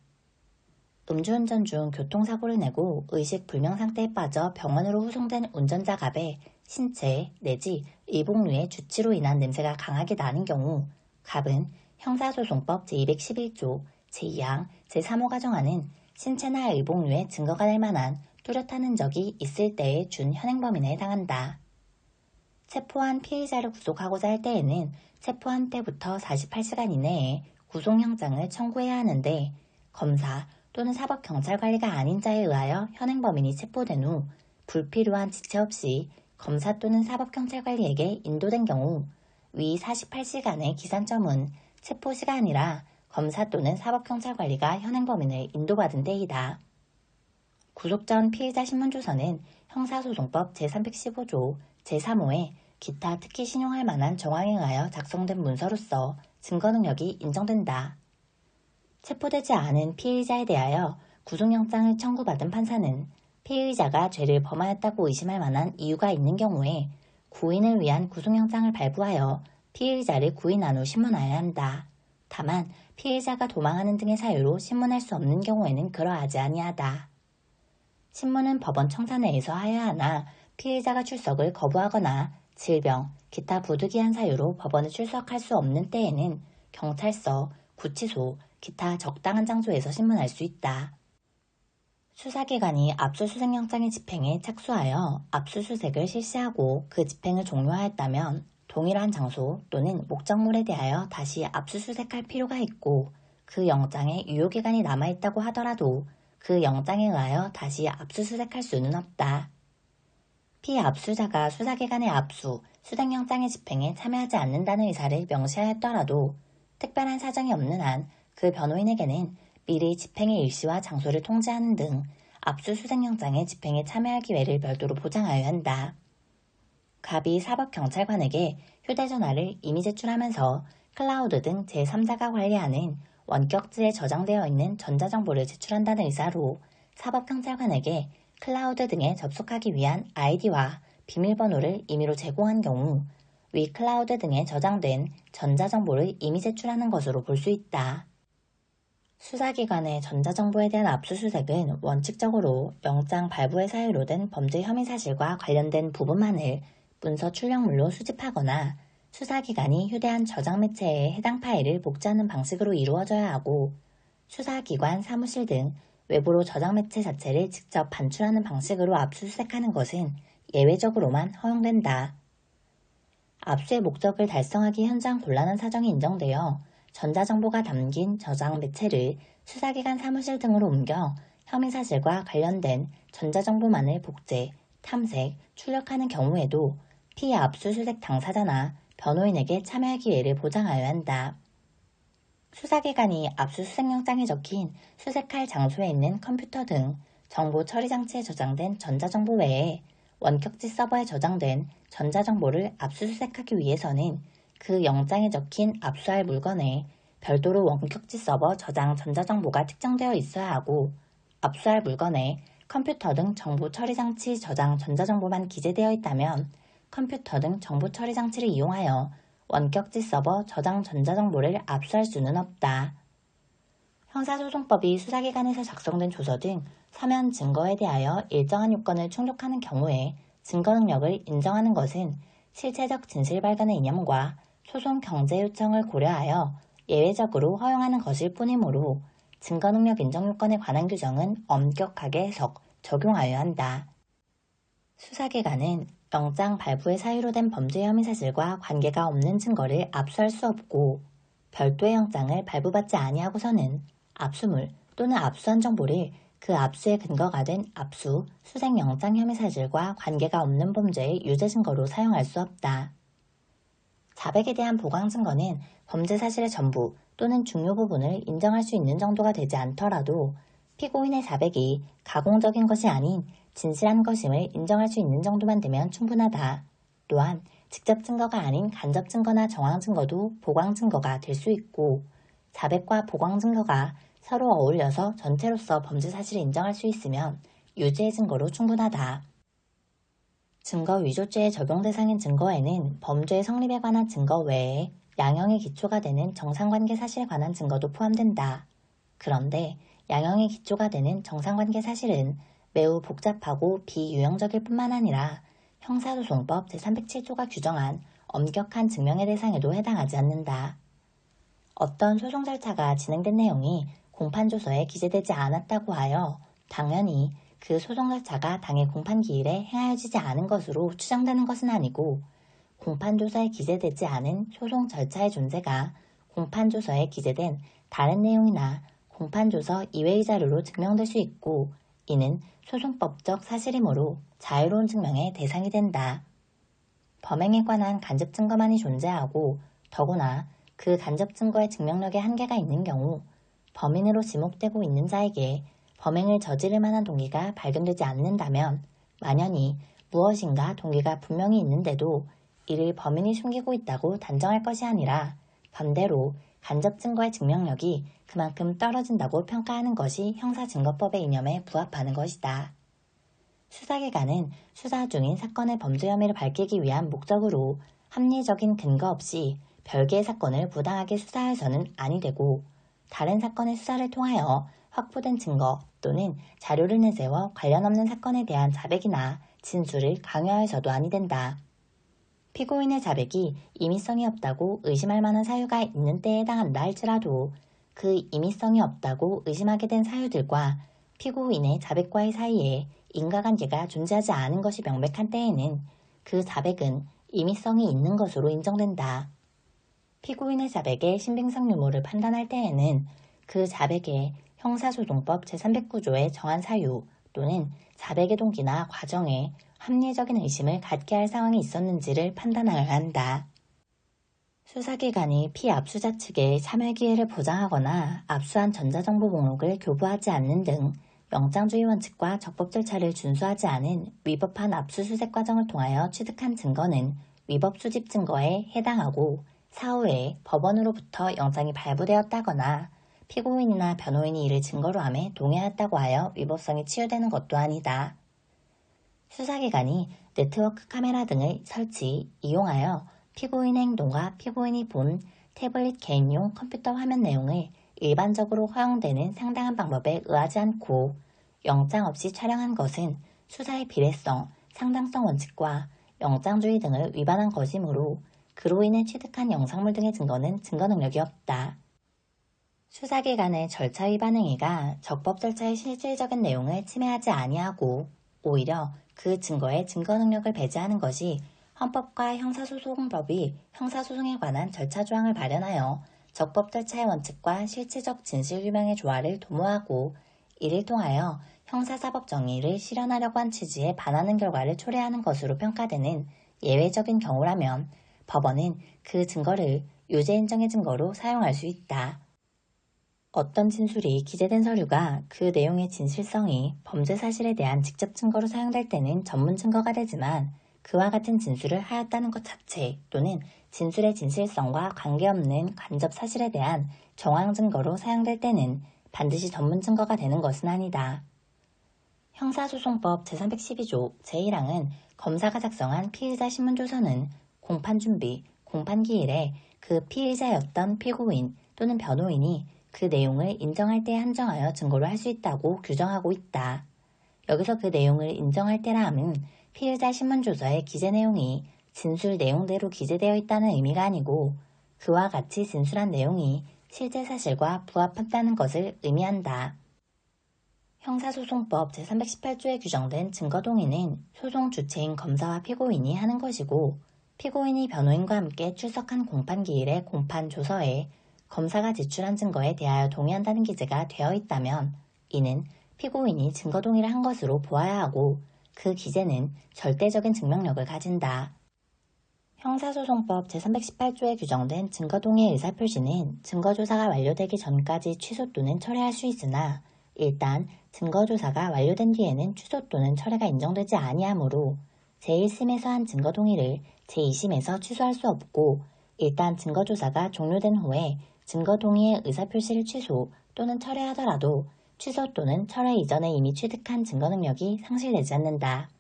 음주운전 중 교통사고를 내고 의식불명 상태에 빠져 병원으로 후송된 운전자 갑의 신체 내지 의복류의 주치로 인한 냄새가 강하게 나는 경우 갑은 형사소송법 제211조 제2항 제3호 가정하는 신체나 의복류의 증거가 될 만한 뚜렷한 흔적이 있을 때에 준 현행범인에 해당한다. 체포한 피의자를 구속하고자 할 때에는 체포한 때부터 48시간 이내에 구속영장을 청구해야 하는데 검사 또는 사법경찰관리가 아닌 자에 의하여 현행범인이 체포된 후 불필요한 지체 없이 검사 또는 사법경찰관리에게 인도된 경우 위 48시간의 기산점은 체포시간이라 검사 또는 사법경찰관리가 현행범인을 인도받은 때이다. 구속 전 피의자 신문조서는 형사소송법 제315조 제3호에 기타 특히 신용할 만한 정황에 의하여 작성된 문서로서 증거능력이 인정된다. 체포되지 않은 피의자에 대하여 구속영장을 청구받은 판사는 피의자가 죄를 범하였다고 의심할 만한 이유가 있는 경우에 구인을 위한 구속영장을 발부하여 피의자를 구인한 후 신문하여야 한다. 다만 피의자가 도망하는 등의 사유로 신문할 수 없는 경우에는 그러하지 아니하다. 신문은 법원 청사 내에서 하여야 하나 피의자가 출석을 거부하거나 질병, 기타 부득이한 사유로 법원에 출석할 수 없는 때에는 경찰서, 구치소, 기타 적당한 장소에서 신문할 수 있다. 수사기관이 압수수색영장의 집행에 착수하여 압수수색을 실시하고 그 집행을 종료하였다면 동일한 장소 또는 목적물에 대하여 다시 압수수색할 필요가 있고 그 영장에 유효기간이 남아있다고 하더라도 그 영장에 의하여 다시 압수수색할 수는 없다. 피압수자가 수사기관의 압수, 수색영장의 집행에 참여하지 않는다는 의사를 명시하였더라도 특별한 사정이 없는 한 그 변호인에게는 미리 집행의 일시와 장소를 통지하는 등 압수수색영장의 집행에 참여할 기회를 별도로 보장하여야 한다. 갑이 사법경찰관에게 휴대전화를 이미 제출하면서 클라우드 등 제3자가 관리하는 원격지에 저장되어 있는 전자정보를 제출한다는 의사로 사법경찰관에게 클라우드 등에 접속하기 위한 아이디와 비밀번호를 임의로 제공한 경우 위 클라우드 등에 저장된 전자정보를 이미 제출하는 것으로 볼 수 있다. 수사기관의 전자정보에 대한 압수수색은 원칙적으로 영장 발부의 사유로 된 범죄 혐의 사실과 관련된 부분만을 문서 출력물로 수집하거나 수사기관이 휴대한 저장 매체에 해당 파일을 복제하는 방식으로 이루어져야 하고 수사기관 사무실 등 외부로 저장 매체 자체를 직접 반출하는 방식으로 압수수색하는 것은 예외적으로만 허용된다. 압수의 목적을 달성하기 현장 곤란한 사정이 인정되어 전자정보가 담긴 저장 매체를 수사기관 사무실 등으로 옮겨 혐의 사실과 관련된 전자정보만을 복제, 탐색, 출력하는 경우에도 피압수수색 당사자나 변호인에게 참여할 기회를 보장하여야 한다. 수사기관이 압수수색영장에 적힌 수색할 장소에 있는 컴퓨터 등 정보 처리 장치에 저장된 전자정보 외에 원격지 서버에 저장된 전자정보를 압수수색하기 위해서는 그 영장에 적힌 압수할 물건에 별도로 원격지 서버 저장 전자정보가 특정되어 있어야 하고, 압수할 물건에 컴퓨터 등 정보 처리 장치 저장 전자정보만 기재되어 있다면 컴퓨터 등 정보 처리 장치를 이용하여 원격지 서버 저장 전자정보를 압수할 수는 없다. 형사소송법이 수사기관에서 작성된 조서 등 서면 증거에 대하여 일정한 요건을 충족하는 경우에 증거 능력을 인정하는 것은 실체적 진실 발견의 이념과 소송 경제 요청을 고려하여 예외적으로 허용하는 것일 뿐이므로 증거 능력 인정 요건에 관한 규정은 엄격하게 해석, 적용하여야 한다. 수사기관은 영장 발부의 사유로 된 범죄 혐의 사실과 관계가 없는 증거를 압수할 수 없고, 별도의 영장을 발부받지 아니하고서는 압수물 또는 압수한 정보를 그 압수의 근거가 된 압수, 수색 영장 혐의 사실과 관계가 없는 범죄의 유죄 증거로 사용할 수 없다. 자백에 대한 보강 증거는 범죄 사실의 전부 또는 중요 부분을 인정할 수 있는 정도가 되지 않더라도 피고인의 자백이 가공적인 것이 아닌 진실한 것임을 인정할 수 있는 정도만 되면 충분하다. 또한 직접 증거가 아닌 간접 증거나 정황 증거도 보강 증거가 될 수 있고, 자백과 보강 증거가 서로 어울려서 전체로서 범죄 사실을 인정할 수 있으면 유죄의 증거로 충분하다. 증거 위조죄의 적용 대상인 증거에는 범죄의 성립에 관한 증거 외에 양형의 기초가 되는 정상관계 사실에 관한 증거도 포함된다. 그런데 양형의 기초가 되는 정상관계 사실은 매우 복잡하고 비유형적일 뿐만 아니라 형사소송법 제307조가 규정한 엄격한 증명의 대상에도 해당하지 않는다. 어떤 소송 절차가 진행된 내용이 공판조서에 기재되지 않았다고 하여 당연히 그 소송 절차가 당해 공판기일에 행하여지지 않은 것으로 추정되는 것은 아니고, 공판조서에 기재되지 않은 소송 절차의 존재가 공판조서에 기재된 다른 내용이나 공판조서 이외의 자료로 증명될 수 있고, 이는 소송법적 사실이므로 자유로운 증명의 대상이 된다. 범행에 관한 간접 증거만이 존재하고, 더구나 그 간접 증거의 증명력에 한계가 있는 경우 범인으로 지목되고 있는 자에게 범행을 저지를 만한 동기가 발견되지 않는다면 만연히 무엇인가 동기가 분명히 있는데도 이를 범인이 숨기고 있다고 단정할 것이 아니라, 반대로 간접 증거의 증명력이 그만큼 떨어진다고 평가하는 것이 형사증거법의 이념에 부합하는 것이다. 수사기관은 수사 중인 사건의 범죄 혐의를 밝히기 위한 목적으로 합리적인 근거 없이 별개의 사건을 부당하게 수사해서는 아니 되고, 다른 사건의 수사를 통하여 확보된 증거 또는 자료를 내세워 관련 없는 사건에 대한 자백이나 진술을 강요하여서도 아니 된다. 피고인의 자백이 임의성이 없다고 의심할 만한 사유가 있는 때에 해당한다 할지라도 그 임의성이 없다고 의심하게 된 사유들과 피고인의 자백과의 사이에 인과관계가 존재하지 않은 것이 명백한 때에는 그 자백은 임의성이 있는 것으로 인정된다. 피고인의 자백의 신빙성 유무를 판단할 때에는 그 자백의 형사소송법 제309조에 정한 사유 또는 자백의 동기나 과정에 합리적인 의심을 갖게 할 상황이 있었는지를 판단하여야 한다. 수사기관이 피압수자 측에 참여 기회를 보장하거나 압수한 전자정보 목록을 교부하지 않는 등 영장주의 원칙과 적법 절차를 준수하지 않은 위법한 압수수색 과정을 통하여 취득한 증거는 위법 수집 증거에 해당하고, 사후에 법원으로부터 영장이 발부되었다거나 피고인이나 변호인이 이를 증거로 함에 동의하였다고 하여 위법성이 치유되는 것도 아니다. 수사기관이 네트워크 카메라 등을 설치, 이용하여 피고인의 행동과 피고인이 본 태블릿 개인용 컴퓨터 화면 내용을 일반적으로 허용되는 상당한 방법에 의하지 않고 영장 없이 촬영한 것은 수사의 비례성, 상당성 원칙과 영장주의 등을 위반한 것이므로 그로 인해 취득한 영상물 등의 증거는 증거 능력이 없다. 수사기관의 절차 위반 행위가 적법 절차의 실질적인 내용을 침해하지 아니하고 오히려 그 증거의 증거 능력을 배제하는 것이 헌법과 형사소송법이 형사소송에 관한 절차 조항을 발현하여 적법 절차의 원칙과 실체적 진실규명의 조화를 도모하고 이를 통하여 형사사법 정의를 실현하려고 한 취지에 반하는 결과를 초래하는 것으로 평가되는 예외적인 경우라면 법원은 그 증거를 유죄 인정의 증거로 사용할 수 있다. 어떤 진술이 기재된 서류가 그 내용의 진실성이 범죄 사실에 대한 직접 증거로 사용될 때는 전문 증거가 되지만 그와 같은 진술을 하였다는 것 자체 또는 진술의 진실성과 관계없는 간접 사실에 대한 정황 증거로 사용될 때는 반드시 전문 증거가 되는 것은 아니다. 형사소송법 제312조 제1항은 검사가 작성한 피의자 신문조서는 공판 준비, 공판 기일에 그 피의자였던 피고인 또는 변호인이 그 내용을 인정할 때에 한정하여 증거로 할 수 있다고 규정하고 있다. 여기서 그 내용을 인정할 때라 함은 피의자 신문조서의 기재 내용이 진술 내용대로 기재되어 있다는 의미가 아니고 그와 같이 진술한 내용이 실제 사실과 부합한다는 것을 의미한다. 형사소송법 제318조에 규정된 증거동의는 소송 주체인 검사와 피고인이 하는 것이고 피고인이 변호인과 함께 출석한 공판기일의 공판조서에 검사가 제출한 증거에 대하여 동의한다는 기재가 되어 있다면 이는 피고인이 증거동의를 한 것으로 보아야 하고 그 기재는 절대적인 증명력을 가진다. 형사소송법 제318조에 규정된 증거동의 의사표시는 증거조사가 완료되기 전까지 취소 또는 철회할 수 있으나 일단 증거조사가 완료된 뒤에는 취소 또는 철회가 인정되지 아니하므로 제1심에서 한 증거동의를 제2심에서 취소할 수 없고 일단 증거조사가 종료된 후에 증거동의의 의사표시를 취소 또는 철회하더라도 취소 또는 철회 이전에 이미 취득한 증거능력이 상실되지 않는다.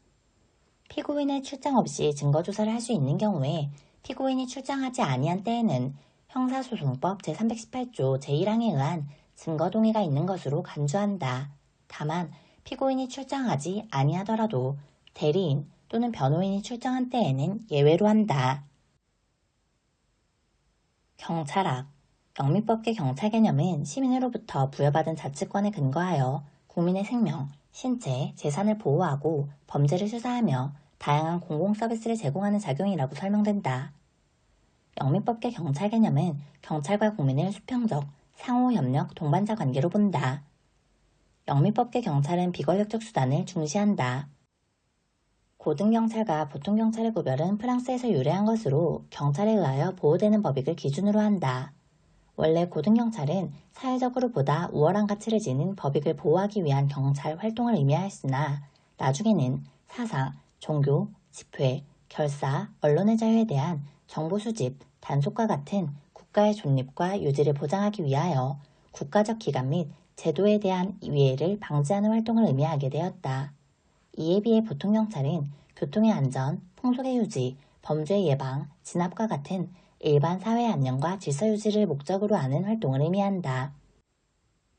피고인의 출장 없이 증거조사를 할 수 있는 경우에 피고인이 출장하지 아니한 때에는 형사소송법 제318조 제1항에 의한 증거동의가 있는 것으로 간주한다. 다만 피고인이 출장하지 아니하더라도 대리인 또는 변호인이 출장한 때에는 예외로 한다. 경찰학 영미법계 경찰 개념은 시민으로부터 부여받은 자치권에 근거하여 국민의 생명, 신체, 재산을 보호하고 범죄를 수사하며 다양한 공공서비스를 제공하는 작용이라고 설명된다. 영미법계 경찰 개념은 경찰과 국민을 수평적, 상호협력, 동반자 관계로 본다. 영미법계 경찰은 비권력적 수단을 중시한다. 고등경찰과 보통경찰의 구별은 프랑스에서 유래한 것으로 경찰에 의하여 보호되는 법익을 기준으로 한다. 원래 고등경찰은 사회적으로 보다 우월한 가치를 지닌 법익을 보호하기 위한 경찰 활동을 의미하였으나 나중에는 사상, 종교, 집회, 결사, 언론의 자유에 대한 정보 수집, 단속과 같은 국가의 존립과 유지를 보장하기 위하여 국가적 기관 및 제도에 대한 위해를 방지하는 활동을 의미하게 되었다. 이에 비해 보통경찰은 교통의 안전, 풍속의 유지, 범죄 예방, 진압과 같은 일반 사회 안녕과 질서 유지를 목적으로 하는 활동을 의미한다.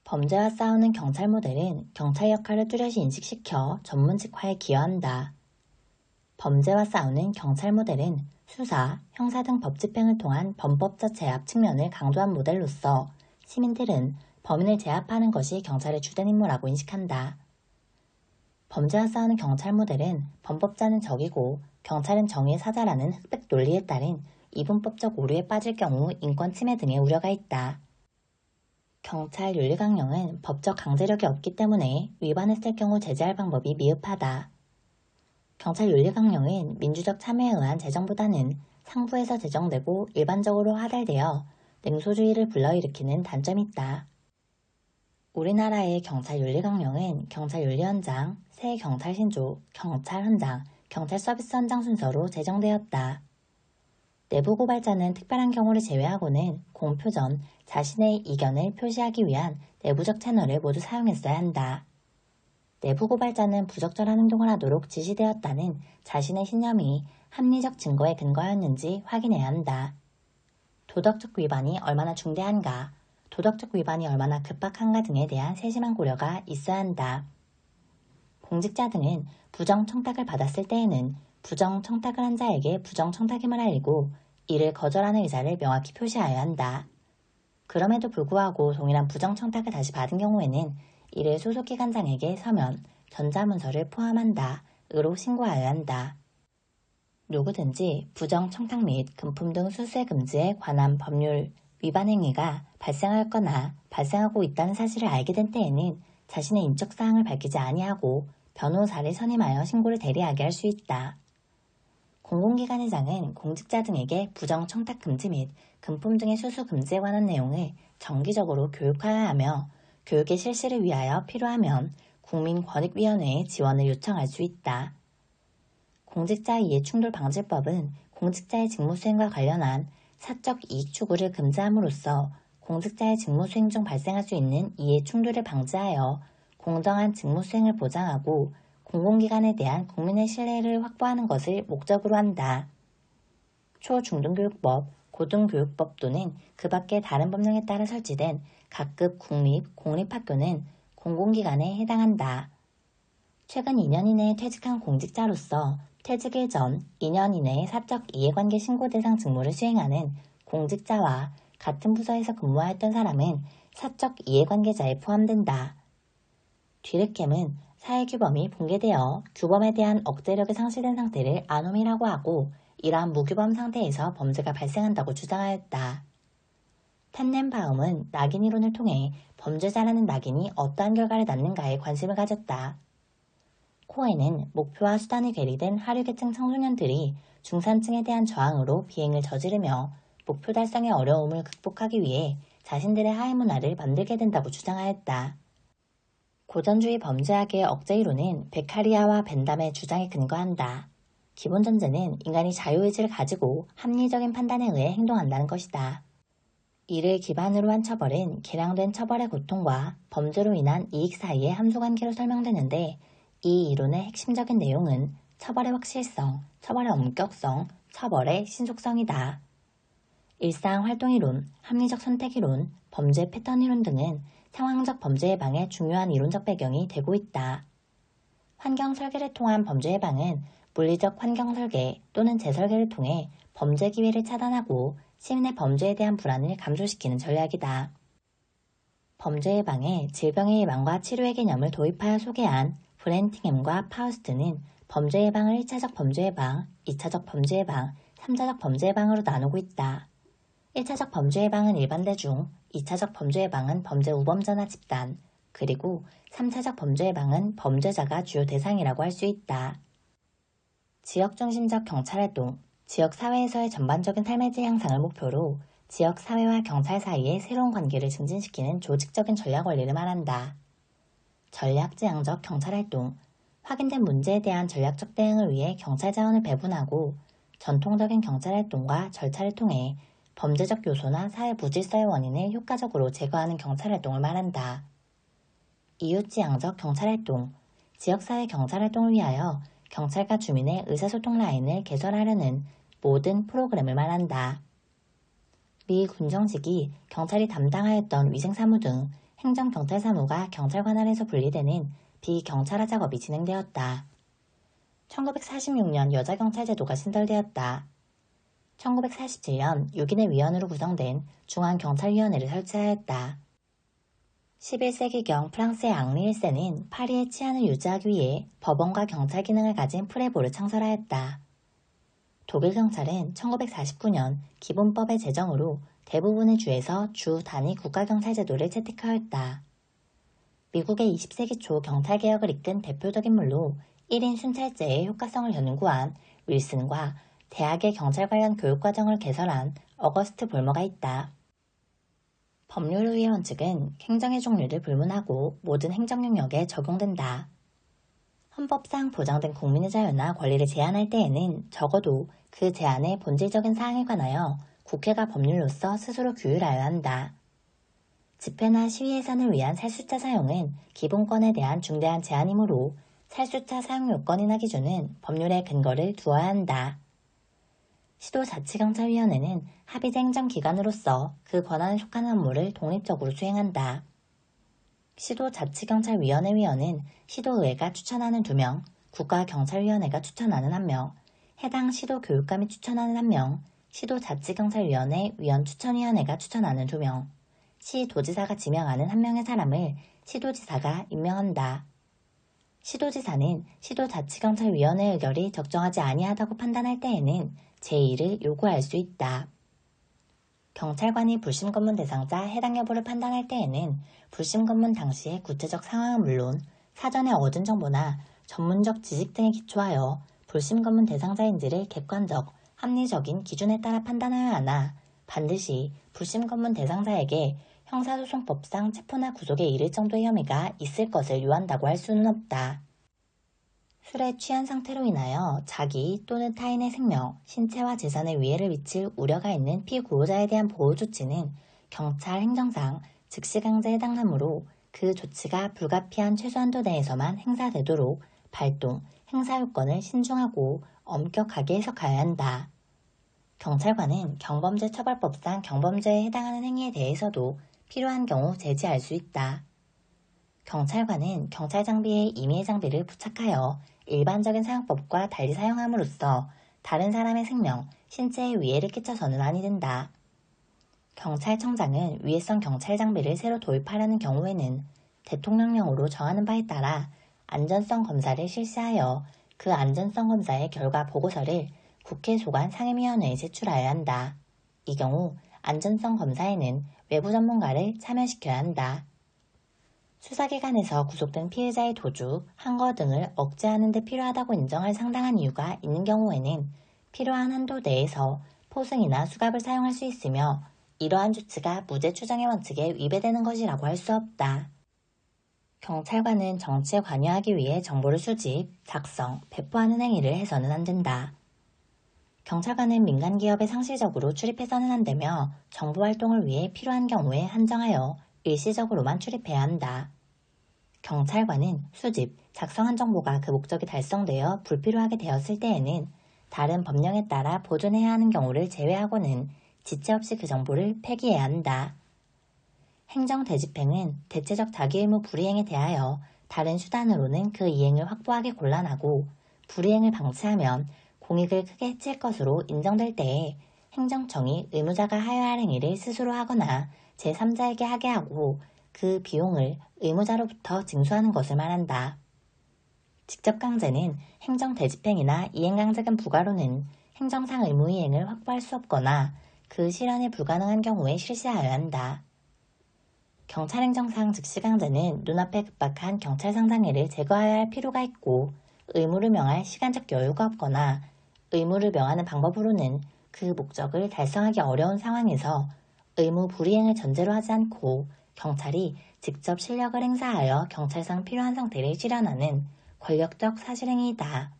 범죄와 싸우는 경찰 모델은 경찰 역할을 뚜렷이 인식시켜 전문직화에 기여한다. 범죄와 싸우는 경찰 모델은 수사, 형사 등 법 집행을 통한 범법적 제압 측면을 강조한 모델로서 시민들은 범인을 제압하는 것이 경찰의 주된 임무라고 인식한다. 범죄와 싸우는 경찰 모델은 범법자는 적이고 경찰은 정의의 사자라는 흑백 논리에 따른 이분법적 오류에 빠질 경우 인권 침해 등의 우려가 있다. 경찰 윤리강령은 법적 강제력이 없기 때문에 위반했을 경우 제재할 방법이 미흡하다. 경찰 윤리강령은 민주적 참여에 의한 제정보다는 상부에서 제정되고 일반적으로 하달되어 냉소주의를 불러일으키는 단점이 있다. 우리나라의 경찰 윤리강령은 경찰윤리헌장, 새 경찰신조, 경찰헌장, 경찰서비스 헌장 순서로 제정되었다. 내부 고발자는 특별한 경우를 제외하고는 공표 전 자신의 이견을 표시하기 위한 내부적 채널을 모두 사용했어야 한다. 내부 고발자는 부적절한 행동을 하도록 지시되었다는 자신의 신념이 합리적 증거에 근거하였는지 확인해야 한다. 도덕적 위반이 얼마나 중대한가, 도덕적 위반이 얼마나 급박한가 등에 대한 세심한 고려가 있어야 한다. 공직자 등은 부정청탁을 받았을 때에는 부정청탁을 한 자에게 부정청탁임을 알리고 이를 거절하는 의사를 명확히 표시하여야 한다. 그럼에도 불구하고 동일한 부정청탁을 다시 받은 경우에는 이를 소속기관장에게 서면, 전자문서를 포함한다. 으로 신고하여야 한다. 누구든지 부정청탁 및 금품 등 수수의 금지에 관한 법률 위반 행위가 발생하였거나 발생하고 있다는 사실을 알게 된 때에는 자신의 인적사항을 밝히지 아니하고 변호사를 선임하여 신고를 대리하게 할 수 있다. 공공기관의장은 공직자 등에게 부정청탁 금지 및 금품 등의 수수 금지에 관한 내용을 정기적으로 교육하여야 하며 교육의 실시를 위하여 필요하면 국민권익위원회에 지원을 요청할 수 있다. 공직자 이해충돌 방지법은 공직자의 직무수행과 관련한 사적 이익 추구를 금지함으로써 공직자의 직무수행 중 발생할 수 있는 이해충돌을 방지하여 공정한 직무수행을 보장하고 공공기관에 대한 국민의 신뢰를 확보하는 것을 목적으로 한다. 초중등교육법, 고등교육법 또는 그 밖의 다른 법령에 따라 설치된 각급 국립, 공립학교는 공공기관에 해당한다. 최근 2년 이내에 퇴직한 공직자로서 퇴직일 전 2년 이내에 사적 이해관계 신고 대상 직무를 수행하는 공직자와 같은 부서에서 근무하였던 사람은 사적 이해관계자에 포함된다. 뒤르캠은 사회규범이 붕괴되어 규범에 대한 억제력이 상실된 상태를 아노미라고 하고 이러한 무규범 상태에서 범죄가 발생한다고 주장하였다. 텐넨바움은 낙인 이론을 통해 범죄자라는 낙인이 어떠한 결과를 낳는가에 관심을 가졌다. 코에는 목표와 수단이 괴리된 하류계층 청소년들이 중산층에 대한 저항으로 비행을 저지르며 목표 달성의 어려움을 극복하기 위해 자신들의 하위 문화를 만들게 된다고 주장하였다. 고전주의 범죄학의 억제 이론은 베카리아와 벤담의 주장에 근거한다. 기본 전제는 인간이 자유의지를 가지고 합리적인 판단에 의해 행동한다는 것이다. 이를 기반으로 한 처벌은 개량된 처벌의 고통과 범죄로 인한 이익 사이의 함수관계로 설명되는데 이 이론의 핵심적인 내용은 처벌의 확실성, 처벌의 엄격성, 처벌의 신속성이다. 일상활동이론, 합리적 선택이론, 범죄 패턴이론 등은 상황적 범죄 예방의 중요한 이론적 배경이 되고 있다. 환경 설계를 통한 범죄 예방은 물리적 환경 설계 또는 재설계를 통해 범죄 기회를 차단하고 시민의 범죄에 대한 불안을 감소시키는 전략이다. 범죄 예방에 질병의 예방과 치료의 개념을 도입하여 소개한 브렌팅햄과 파우스트는 범죄 예방을 1차적 범죄 예방, 2차적 범죄 예방, 3차적 범죄 예방으로 나누고 있다. 1차적 범죄 예방은 일반 대중, 2차적 범죄 예방은 범죄 우범자나 집단, 그리고 3차적 범죄 예방은 범죄자가 주요 대상이라고 할 수 있다. 지역중심적 경찰활동, 지역사회에서의 전반적인 삶의 질 향상을 목표로 지역사회와 경찰 사이의 새로운 관계를 증진시키는 조직적인 전략 원리를 말한다. 전략지향적 경찰활동, 확인된 문제에 대한 전략적 대응을 위해 경찰 자원을 배분하고 전통적인 경찰활동과 절차를 통해 범죄적 요소나 사회 무질서의 원인을 효과적으로 제거하는 경찰활동을 말한다. 이웃지향적 경찰활동, 지역사회 경찰활동을 위하여 경찰과 주민의 의사소통 라인을 개설하려는 모든 프로그램을 말한다. 미 군정직이 경찰이 담당하였던 위생사무 등 행정경찰사무가 경찰 관할에서 분리되는 비경찰화 작업이 진행되었다. 1946년 여자경찰제도가 신설되었다. 1947년 6인의 위원으로 구성된 중앙경찰위원회를 설치하였다. 11세기경 프랑스의 앙리 1세는 파리의 치안을 유지하기 위해 법원과 경찰 기능을 가진 프레보를 창설하였다. 독일 경찰은 1949년 기본법의 제정으로 대부분의 주에서 주 단위 국가경찰제도를 채택하였다. 미국의 20세기 초 경찰개혁을 이끈 대표적 인물로 1인 순찰제의 효과성을 연구한 윌슨과 대학의 경찰 관련 교육과정을 개설한 어거스트 볼머가 있다. 법률의 원칙은 행정의 종류를 불문하고 모든 행정 영역에 적용된다. 헌법상 보장된 국민의 자유나 권리를 제한할 때에는 적어도 그 제한의 본질적인 사항에 관하여 국회가 법률로서 스스로 규율하여야 한다. 집회나 시위 예산을 위한 살수자 사용은 기본권에 대한 중대한 제한이므로 살수자 사용 요건이나 기준은 법률의 근거를 두어야 한다. 시도자치경찰위원회는 합의제 행정기관으로서 그 권한에 속하는 업무를 독립적으로 수행한다. 시도자치경찰위원회 위원은 시도의회가 추천하는 2명, 국가경찰위원회가 추천하는 1명, 해당 시도교육감이 추천하는 1명, 시도자치경찰위원회 위원추천위원회가 추천하는 2명, 시도지사가 지명하는 1명의 사람을 시도지사가 임명한다. 시도지사는 시도자치경찰위원회 의결이 적정하지 아니하다고 판단할 때에는 제2를 요구할 수 있다. 경찰관이 불심검문 대상자 해당 여부를 판단할 때에는 불심검문 당시의 구체적 상황은 물론 사전에 얻은 정보나 전문적 지식 등에 기초하여 불심검문 대상자인지를 객관적, 합리적인 기준에 따라 판단하여야 하나 반드시 불심검문 대상자에게 형사소송법상 체포나 구속에 이를 정도의 혐의가 있을 것을 요한다고 할 수는 없다. 술에 취한 상태로 인하여 자기 또는 타인의 생명, 신체와 재산에 위해를 미칠 우려가 있는 피구호자에 대한 보호 조치는 경찰 행정상 즉시강제에 해당하므로 그 조치가 불가피한 최소한도 내에서만 행사되도록 발동, 행사요건을 신중하고 엄격하게 해석하여야 한다. 경찰관은 경범죄처벌법상 경범죄에 해당하는 행위에 대해서도 필요한 경우 제지할 수 있다. 경찰관은 경찰 장비에 임의의 장비를 부착하여 일반적인 사용법과 달리 사용함으로써 다른 사람의 생명, 신체에 위해를 끼쳐서는 아니 된다. 경찰청장은 위해성 경찰 장비를 새로 도입하려는 경우에는 대통령령으로 정하는 바에 따라 안전성 검사를 실시하여 그 안전성 검사의 결과 보고서를 국회 소관 상임위원회에 제출하여야 한다. 이 경우 안전성 검사에는 외부 전문가를 참여시켜야 한다. 수사기관에서 구속된 피해자의 도주, 항거 등을 억제하는 데 필요하다고 인정할 상당한 이유가 있는 경우에는 필요한 한도 내에서 포승이나 수갑을 사용할 수 있으며 이러한 조치가 무죄 추정의 원칙에 위배되는 것이라고 할 수 없다. 경찰관은 정치에 관여하기 위해 정보를 수집, 작성, 배포하는 행위를 해서는 안 된다. 경찰관은 민간기업에 상시적으로 출입해서는 안 되며 정보활동을 위해 필요한 경우에 한정하여 일시적으로만 출입해야 한다. 경찰관은 수집, 작성한 정보가 그 목적이 달성되어 불필요하게 되었을 때에는 다른 법령에 따라 보존해야 하는 경우를 제외하고는 지체 없이 그 정보를 폐기해야 한다. 행정대집행은 대체적 자기의무 불이행에 대하여 다른 수단으로는 그 이행을 확보하기 곤란하고 불이행을 방치하면 공익을 크게 해칠 것으로 인정될 때에 행정청이 의무자가 하여야 할 행위를 스스로 하거나 제3자에게 하게 하고 그 비용을 의무자로부터 징수하는 것을 말한다. 직접강제는 행정대집행이나 이행강제금 부과로는 행정상 의무이행을 확보할 수 없거나 그 실현이 불가능한 경우에 실시하여야 한다. 경찰행정상 즉시강제는 눈앞에 급박한 경찰 상상해를 제거해야 할 필요가 있고 의무를 명할 시간적 여유가 없거나 의무를 명하는 방법으로는 그 목적을 달성하기 어려운 상황에서 의무 불이행을 전제로 하지 않고 경찰이 직접 실력을 행사하여 경찰상 필요한 상태를 실현하는 권력적 사실행위이다.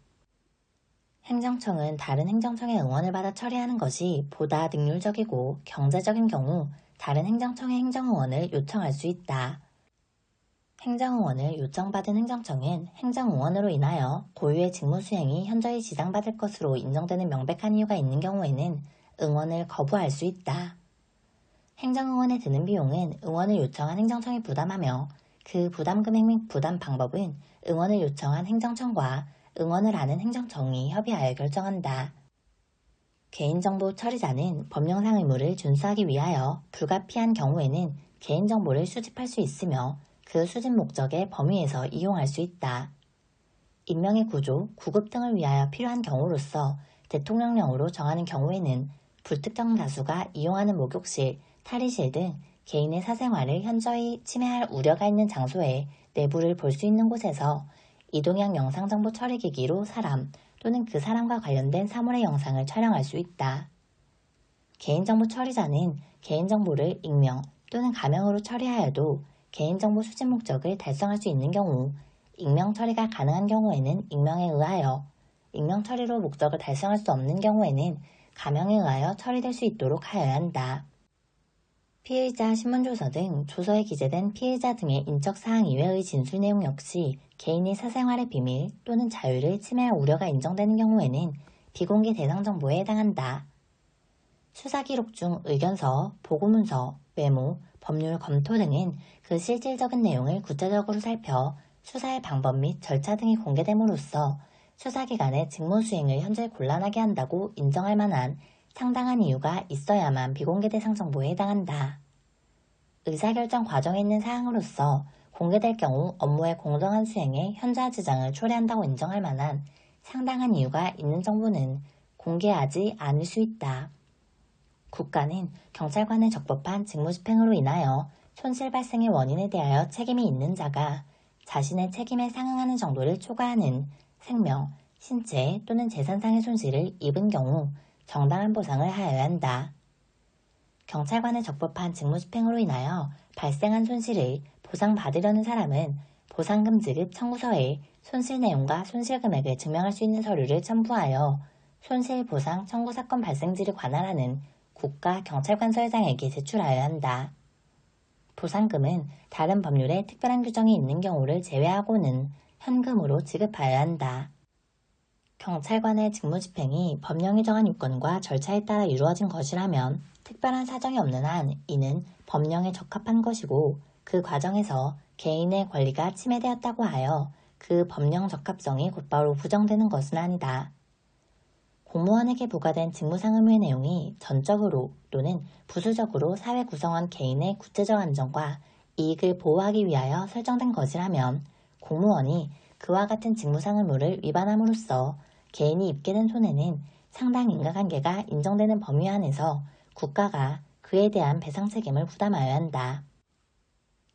행정청은 다른 행정청의 응원을 받아 처리하는 것이 보다 능률적이고 경제적인 경우 다른 행정청의 행정응원을 요청할 수 있다. 행정응원을 요청받은 행정청은 행정응원으로 인하여 고유의 직무 수행이 현저히 지장받을 것으로 인정되는 명백한 이유가 있는 경우에는 응원을 거부할 수 있다. 행정응원에 드는 비용은 응원을 요청한 행정청이 부담하며 그 부담 금액 및 부담 방법은 응원을 요청한 행정청과 응원을 하는 행정청이 협의하여 결정한다. 개인정보 처리자는 법령상 의무를 준수하기 위하여 불가피한 경우에는 개인정보를 수집할 수 있으며 그 수집 목적의 범위에서 이용할 수 있다. 인명의 구조, 구급 등을 위하여 필요한 경우로서 대통령령으로 정하는 경우에는 불특정 다수가 이용하는 목욕실, 탈의실 등 개인의 사생활을 현저히 침해할 우려가 있는 장소에 내부를 볼 수 있는 곳에서 이동형 영상정보 처리기기로 사람 또는 그 사람과 관련된 사물의 영상을 촬영할 수 있다. 개인정보 처리자는 개인정보를 익명 또는 가명으로 처리하여도 개인정보 수집 목적을 달성할 수 있는 경우, 익명 처리가 가능한 경우에는 익명에 의하여, 익명 처리로 목적을 달성할 수 없는 경우에는 가명에 의하여 처리될 수 있도록 하여야 한다. 피의자 신문조서 등 조서에 기재된 피의자 등의 인적사항 이외의 진술 내용 역시 개인의 사생활의 비밀 또는 자유를 침해할 우려가 인정되는 경우에는 비공개 대상 정보에 해당한다. 수사기록 중 의견서, 보고문서, 메모, 법률 검토 등은 그 실질적인 내용을 구체적으로 살펴 수사의 방법 및 절차 등이 공개됨으로써 수사기관의 직무수행을 현재 곤란하게 한다고 인정할 만한 상당한 이유가 있어야만 비공개 대상 정보에 해당한다. 의사결정 과정에 있는 사항으로서 공개될 경우 업무의 공정한 수행에 현저한 지장을 초래한다고 인정할 만한 상당한 이유가 있는 정보는 공개하지 않을 수 있다. 국가는 경찰관의 적법한 직무집행으로 인하여 손실 발생의 원인에 대하여 책임이 있는 자가 자신의 책임에 상응하는 정도를 초과하는 생명, 신체 또는 재산상의 손실을 입은 경우 정당한 보상을 하여야 한다. 경찰관의 적법한 직무집행으로 인하여 발생한 손실을 보상받으려는 사람은 보상금 지급 청구서에 손실 내용과 손실 금액을 증명할 수 있는 서류를 첨부하여 손실보상 청구 사건 발생지를 관할하는 국가경찰관서장에게 제출하여야 한다. 보상금은 다른 법률에 특별한 규정이 있는 경우를 제외하고는 현금으로 지급하여야 한다. 경찰관의 직무집행이 법령이 정한 요건과 절차에 따라 이루어진 것이라면 특별한 사정이 없는 한 이는 법령에 적합한 것이고 그 과정에서 개인의 권리가 침해되었다고 하여 그 법령 적합성이 곧바로 부정되는 것은 아니다. 공무원에게 부과된 직무상 의무의 내용이 전적으로 또는 부수적으로 사회 구성원 개인의 구체적 안전과 이익을 보호하기 위하여 설정된 것이라면 공무원이 그와 같은 직무상 의무를 위반함으로써 개인이 입게 된 손해는 상당 인과관계가 인정되는 범위 안에서 국가가 그에 대한 배상 책임을 부담하여야 한다.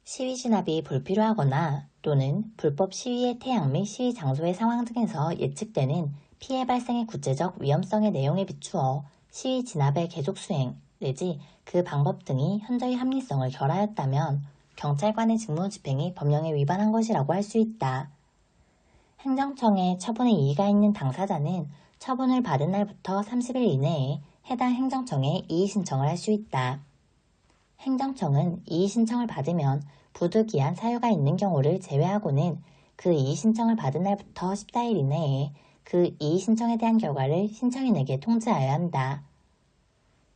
시위 진압이 불필요하거나 또는 불법 시위의 태양 및 시위 장소의 상황 등에서 예측되는 피해 발생의 구체적 위험성의 내용에 비추어 시위 진압의 계속 수행 내지 그 방법 등이 현저히 합리성을 결하였다면 경찰관의 직무 집행이 법령에 위반한 것이라고 할 수 있다. 행정청에 처분의 이의가 있는 당사자는 처분을 받은 날부터 30일 이내에 해당 행정청에 이의 신청을 할 수 있다. 행정청은 이의 신청을 받으면 부득이한 사유가 있는 경우를 제외하고는 그 이의 신청을 받은 날부터 14일 이내에 그 이의 신청에 대한 결과를 신청인에게 통지하여야 한다.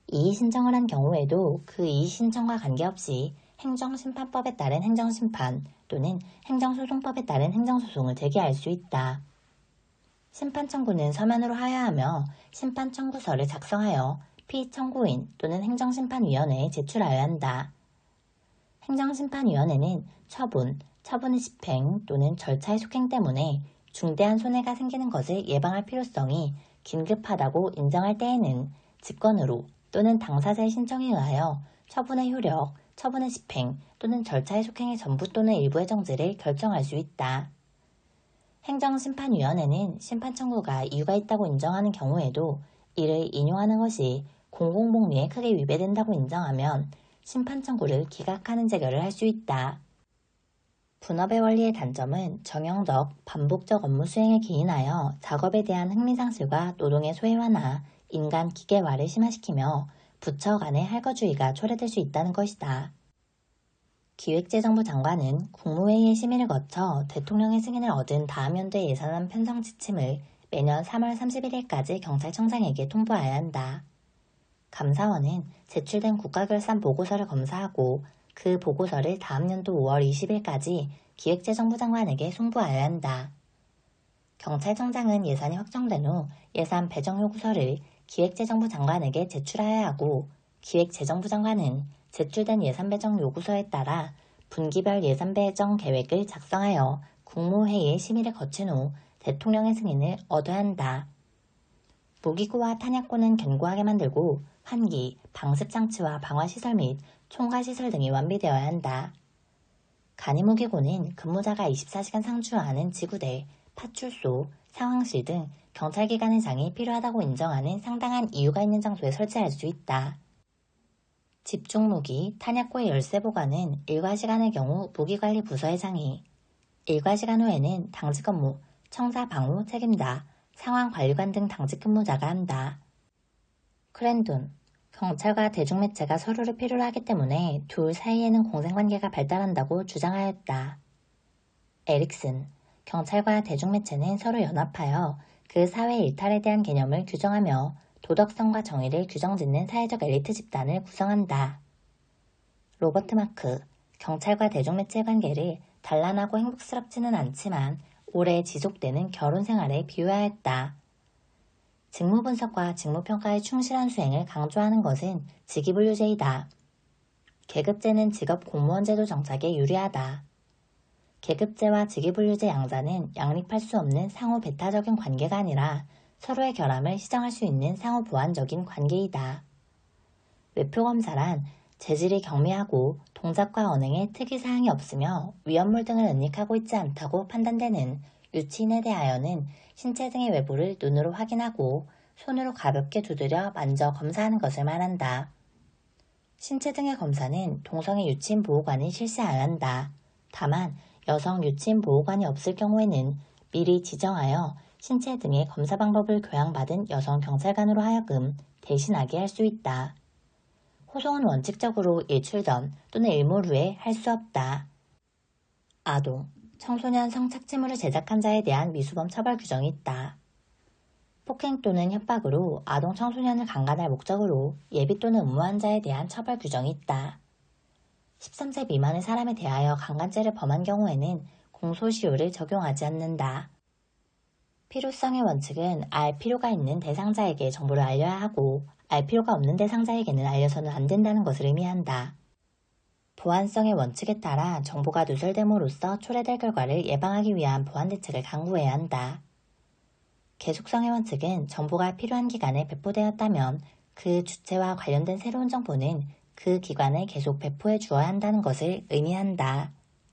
이의 신청을 한 경우에도 그 이의 신청과 관계없이 행정심판법에 따른 행정심판 또는 행정소송법에 따른 행정소송을 제기할 수 있다. 심판청구는 서면으로 하여하며 심판청구서를 작성하여 피청구인 또는 행정심판위원회에 제출하여야 한다. 행정심판위원회는 처분의 집행 또는 절차의 속행 때문에 중대한 손해가 생기는 것을 예방할 필요성이 긴급하다고 인정할 때에는 직권으로 또는 당사자의 신청에 의하여 처분의 효력, 처분의 집행 또는 절차의 속행의 전부 또는 일부의 정지를 결정할 수 있다. 행정심판위원회는 심판청구가 이유가 있다고 인정하는 경우에도 이를 인용하는 것이 공공복리에 크게 위배된다고 인정하면 심판청구를 기각하는 재결을 할 수 있다. 분업의 원리의 단점은 정형적, 반복적 업무 수행에 기인하여 작업에 대한 흥미상실과 노동의 소외화나 인간 기계화를 심화시키며 부처 간의 할거주의가 초래될 수 있다는 것이다. 기획재정부 장관은 국무회의의 심의를 거쳐 대통령의 승인을 얻은 다음 연도의 예산안 편성 지침을 매년 3월 31일까지 경찰청장에게 통보해야 한다. 감사원은 제출된 국가결산 보고서를 검사하고 그 보고서를 다음 연도 5월 20일까지 기획재정부 장관에게 송부하여야 한다. 경찰청장은 예산이 확정된 후 예산 배정 요구서를 기획재정부 장관에게 제출하여야 하고 기획재정부 장관은 제출된 예산 배정 요구서에 따라 분기별 예산 배정 계획을 작성하여 국무회의의 심의를 거친 후 대통령의 승인을 얻어야 한다. 무기고와 탄약고는 견고하게 만들고 환기, 방습장치와 방화시설 및 총괄시설 등이 완비되어야 한다. 간이무기고는 근무자가 24시간 상주하는 지구대, 파출소, 상황실 등 경찰기관의 장이 필요하다고 인정하는 상당한 이유가 있는 장소에 설치할 수 있다. 집중무기, 탄약고의 열쇠 보관은 일과시간의 경우 무기관리부서의 장이, 일과시간 후에는 당직 업무, 청사 방호 책임자, 상황관리관 등 당직 근무자가 한다. 크랜돈, 경찰과 대중매체가 서로를 필요로 하기 때문에 둘 사이에는 공생관계가 발달한다고 주장하였다. 에릭슨, 경찰과 대중매체는 서로 연합하여 그 사회 일탈에 대한 개념을 규정하며 도덕성과 정의를 규정짓는 사회적 엘리트 집단을 구성한다. 로버트 마크, 경찰과 대중매체의 관계를 단란하고 행복스럽지는 않지만 오래 지속되는 결혼 생활에 비유하였다. 직무 분석과 직무 평가의 충실한 수행을 강조하는 것은 직위분류제이다. 계급제는 직업 공무원 제도 정착에 유리하다. 계급제와 직위분류제 양자는 양립할 수 없는 상호 배타적인 관계가 아니라 서로의 결함을 시정할 수 있는 상호 보완적인 관계이다. 외표검사란 재질이 경미하고 동작과 언행에 특이사항이 없으며 위험물 등을 은닉하고 있지 않다고 판단되는 유치인에 대하여는 신체 등의 외부를 눈으로 확인하고 손으로 가볍게 두드려 만져 검사하는 것을 말한다. 신체 등의 검사는 동성애 유치인 보호관이 실시 안 한다. 다만 여성 유치인 보호관이 없을 경우에는 미리 지정하여 신체 등의 검사 방법을 교양받은 여성 경찰관으로 하여금 대신하게 할 수 있다. 호송은 원칙적으로 일출 전 또는 일몰 후에 할 수 없다. 아동, 청소년 성착취물을 제작한 자에 대한 미수범 처벌 규정이 있다. 폭행 또는 협박으로 아동 청소년을 강간할 목적으로 예비 또는 음모한 자에 대한 처벌 규정이 있다. 13세 미만의 사람에 대하여 강간죄를 범한 경우에는 공소시효를 적용하지 않는다. 필요성의 원칙은 알 필요가 있는 대상자에게 정보를 알려야 하고 알 필요가 없는 대상자에게는 알려서는 안 된다는 것을 의미한다. 보안성의 원칙에 따라 정보가 누설됨으로써 초래될 결과를 예방하기 위한 보안 대책을 강구해야 한다. 계속성의 원칙은 정보가 필요한 기간에 배포되었다면 그 주체와 관련된 새로운 정보는 그 기관에 계속 배포해 주어야 한다는 것을 의미한다.